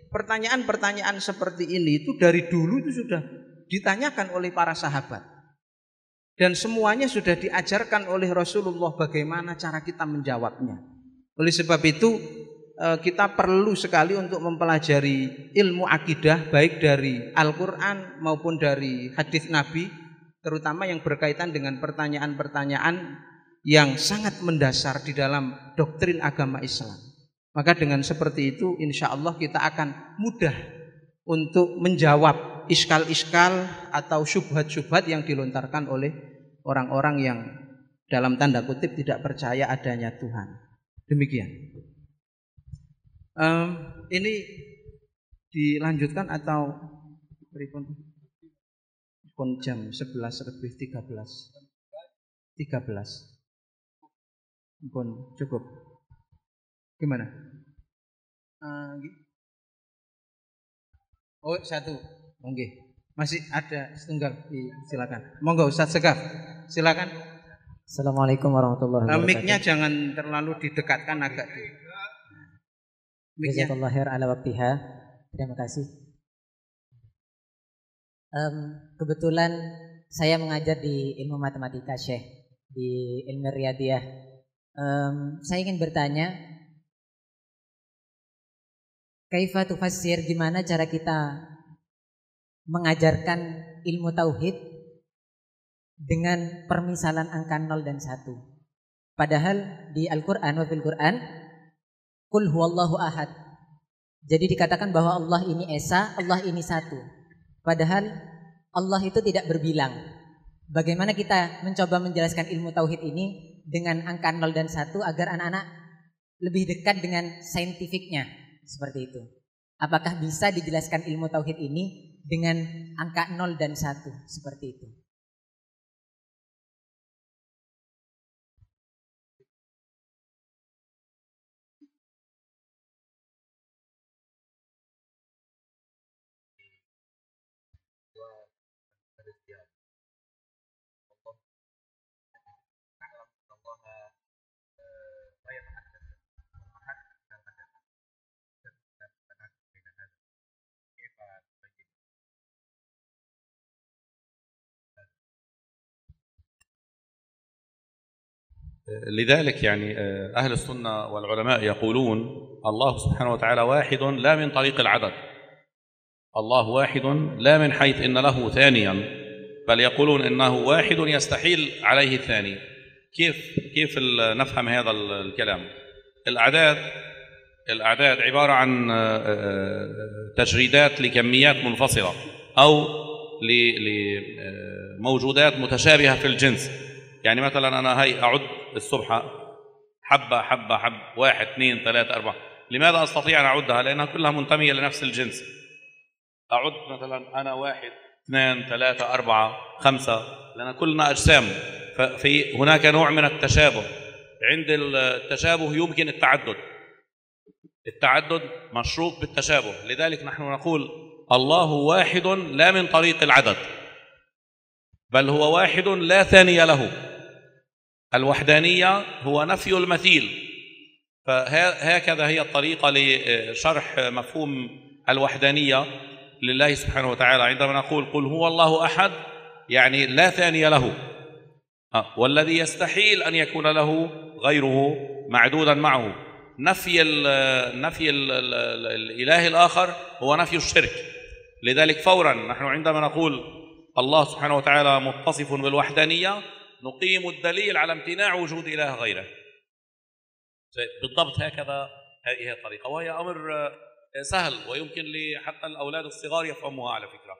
pertanyaan-pertanyaan seperti ini itu dari dulu itu sudah ditanyakan oleh para sahabat. Dan semuanya sudah diajarkan oleh Rasulullah bagaimana cara kita menjawabnya. Oleh sebab itu kita perlu sekali untuk mempelajari ilmu akidah baik dari Al-Quran maupun dari hadis Nabi, terutama yang berkaitan dengan pertanyaan-pertanyaan yang sangat mendasar di dalam doktrin agama Islam. Maka dengan seperti itu insya Allah kita akan mudah untuk menjawab iskal-iskal atau syubhat-syubhat yang dilontarkan oleh orang-orang yang dalam tanda kutip tidak percaya adanya Tuhan. Demikian. Ini dilanjutkan atau pun jam 11:13. Pun cukup. Gimana? Oh, satu. Oke. Masih ada setengah, silakan. Monggo Ustaz Segaf. Silakan. Assalamualaikum warahmatullahi wabarakatuh. Mic-nya jangan terlalu didekatkan, agak di. Mic-nya. Jazakallahu khair ala waktiha. Terima kasih. Kebetulan saya mengajar di ilmu matematika Syekh di Ilmu Riyadiyah. Saya ingin bertanya, kaifa tufassir, gimana cara kita mengajarkan ilmu tauhid dengan permisalan angka 0 dan 1. Padahal di Al-Quran wa fil Quran qul huwallahu ahad. Jadi dikatakan bahwa Allah ini esa, Allah ini satu. Padahal Allah itu tidak berbilang. Bagaimana kita mencoba menjelaskan ilmu tauhid ini dengan angka 0 dan 1 agar anak-anak lebih dekat dengan saintifiknya, seperti itu. Apakah bisa dijelaskan ilmu tauhid ini dengan angka 0 dan 1 seperti itu? لذلك يعني أهل السنة والعلماء يقولون الله سبحانه وتعالى واحد لا من طريق العدد. الله واحد لا من حيث إن له ثانيا، بل يقولون إنه واحد يستحيل عليه الثاني. كيف نفهم هذا الكلام؟ الأعداد عبارة عن تجريدات لكميات منفصلة أو لموجودات متشابهة في الجنس. يعني مثلا أنا هي أعد الصبح حبة 1 2 3 4. لماذا أستطيع أن أعدها؟ لأنها كلها منتمية لنفس الجنس. أعد مثلا أنا 1 2 3 4 5، لأن كلنا أجسام، ففي هناك نوع من التشابه. عند التشابه يمكن التعدد مشروط بالتشابه. لذلك نحن نقول الله واحد لا من طريق العدد، بل هو واحد لا ثاني له. الوحدانية هو نفي المثيل، فهكذا هي الطريقة لشرح مفهوم الوحدانية لله سبحانه وتعالى. عندما نقول قل هو الله أحد يعني لا ثاني له، والذي يستحيل أن يكون له غيره معدودا معه. نفي الإله الآخر هو نفي الشرك. لذلك فورا نحن عندما نقول الله سبحانه وتعالى متصف بالوحدانية نقيم الدليل على امتناع وجود إله غيره. بالضبط هكذا هذه الطريقة، وهي أمر سهل ويمكن حتى الأولاد الصغار يفهموها على فكرة.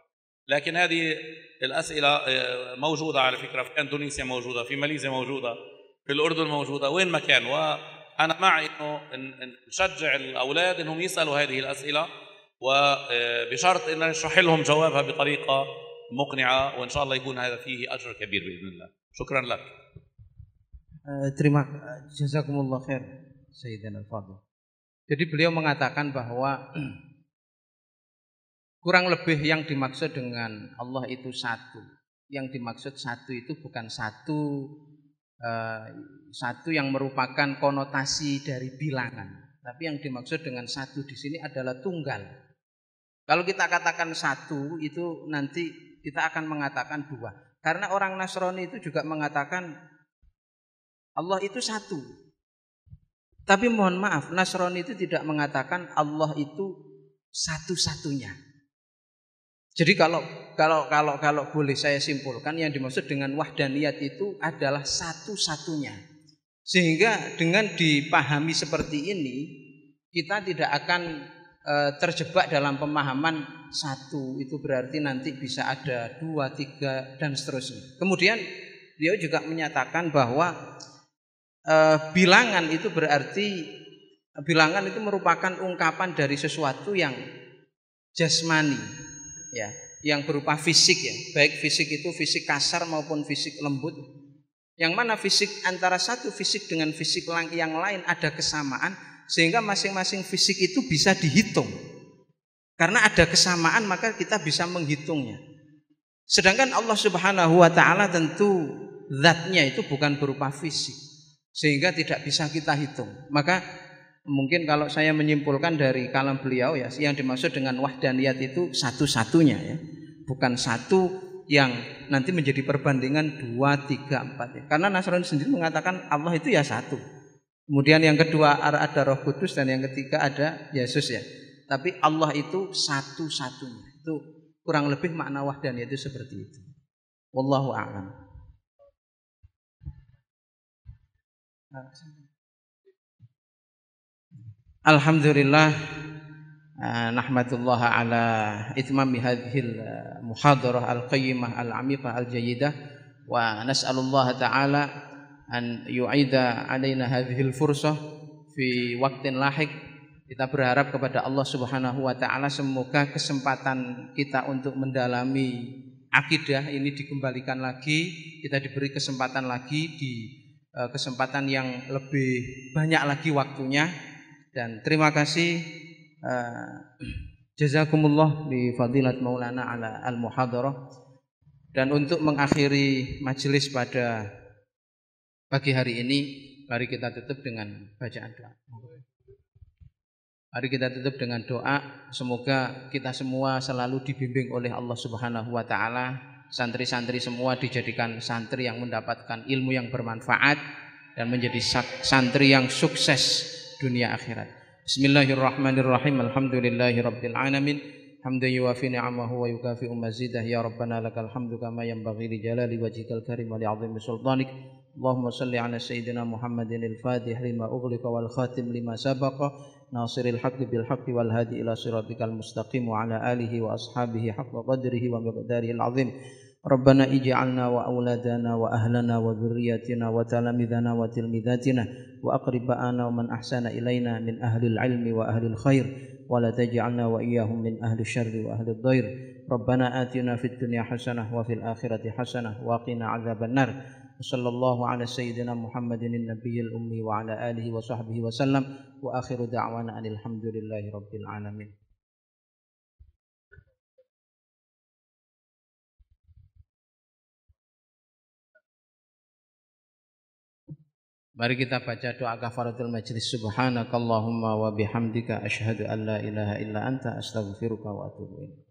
لكن هذه الأسئلة موجودة على فكرة في إندونيسيا، موجودة في ماليزيا، موجودة في الأردن، موجودة وين ما كان. وأنا معي إنه نشجع الأولاد إنهم يسألوا هذه الأسئلة، وبشرط إن نشرح لهم جوابها بطريقة مقنعة، وإن شاء الله يكون هذا فيه أجر كبير بإذن الله. شكرا لك. Jazakumullah khair Sayyidina Al-Fadhil. Jadi beliau mengatakan bahwa kurang lebih yang dimaksud dengan Allah itu satu. Yang dimaksud satu itu bukan satu yang merupakan konotasi dari bilangan, tapi yang dimaksud dengan satu di sini adalah tunggal. Kalau kita katakan satu itu nanti kita akan mengatakan dua. Karena orang Nasrani itu juga mengatakan Allah itu satu. Tapi mohon maaf, Nasrani itu tidak mengatakan Allah itu satu-satunya. Jadi kalau boleh saya simpulkan, yang dimaksud dengan wahdaniyat itu adalah satu-satunya. Sehingga dengan dipahami seperti ini, kita tidak akan terjebak dalam pemahaman satu itu berarti nanti bisa ada dua, tiga dan seterusnya. Kemudian beliau juga menyatakan bahwa bilangan itu berarti bilangan itu merupakan ungkapan dari sesuatu yang jasmani, ya, yang berupa fisik, ya, baik fisik itu fisik kasar maupun fisik lembut. Yang mana fisik antara satu fisik dengan fisik yang lain ada kesamaan, sehingga masing-masing fisik itu bisa dihitung. Karena ada kesamaan maka kita bisa menghitungnya. Sedangkan Allah Subhanahu wa taala tentu zatnya itu bukan berupa fisik, sehingga tidak bisa kita hitung. Maka mungkin kalau saya menyimpulkan dari kalam beliau, ya, yang dimaksud dengan wahdaniyat itu satu-satunya, ya, bukan satu yang nanti menjadi perbandingan 2, 3, 4, ya. Karena Nasrani sendiri mengatakan Allah itu ya satu. Kemudian yang kedua ada Roh Kudus, dan yang ketiga ada Yesus, ya. Tapi Allah itu satu-satunya. Itu kurang lebih makna wahdaniyat itu seperti itu. Wallahu a'lam. Alhamdulillah, nahmadullah ala itmami hadhil muhadarah al-qayyimah al-amiqah al-jayidah, wa nas'alullah ta'ala an yu'ida alaina hadhil fursah fi waqtin lahik. Kita berharap kepada Allah Subhanahu wa taala semoga kesempatan kita untuk mendalami akidah ini dikembalikan lagi, kita diberi kesempatan lagi di kesempatan yang lebih banyak lagi waktunya. Dan terima kasih jazakumullah li fadilat maulana ala al-muhadarah. Dan untuk mengakhiri majelis pada pagi hari ini, mari kita tutup dengan bacaan doa. Mari kita tutup dengan doa, semoga kita semua selalu dibimbing oleh Allah Subhanahu wa taala. Santri-santri semua dijadikan santri yang mendapatkan ilmu yang bermanfaat dan menjadi santri yang sukses dunia akhirat. Bismillahirrahmanirrahim. Alhamdulillahirabbil alamin. Hamdan yuwafi ni'amahu wa yukafi'u mazidah. Ya Rabbana lakal hamdu kama yanbaghi li jalali wajhikal karim wa li 'azimi sultanik. Allahumma salli ala sayyidina Muhammadin al-Fatih lima ughliqa wal khatim lima sabaqa nasiril haqqi bil haqqi wal hadi ila siratikal mustaqim wa ala alihi wa ashabihi haqqa qadrihi wa miqdarihi al-'azim. Rabbana ij'alna wa auladana wa ahlana wa dhurriyyatina wa talamidana wa tilmidatina wa aqribana wa man ahsana ilaina min ahli al-'ilmi wa ahli al-khair wa la taj'alna wa iyyahum min ahli asy-syarri wa ahli ad-dhair. Rabbana atina fid dunya hasanah wa fil akhirati hasanah wa qina 'adzabannar. Sallallahu ala sayyidina Muhammadin an-nabiyil ummi wa ala alihi wa sahbihi wa sallam wa akhiru da'wana alhamdulillahi rabbil alamin. Mari kita baca doa kafaratul majlis. Subhanakallahumma wa bihamdika asyhadu an la ilaha illa anta astaghfiruka wa atubu ilaik.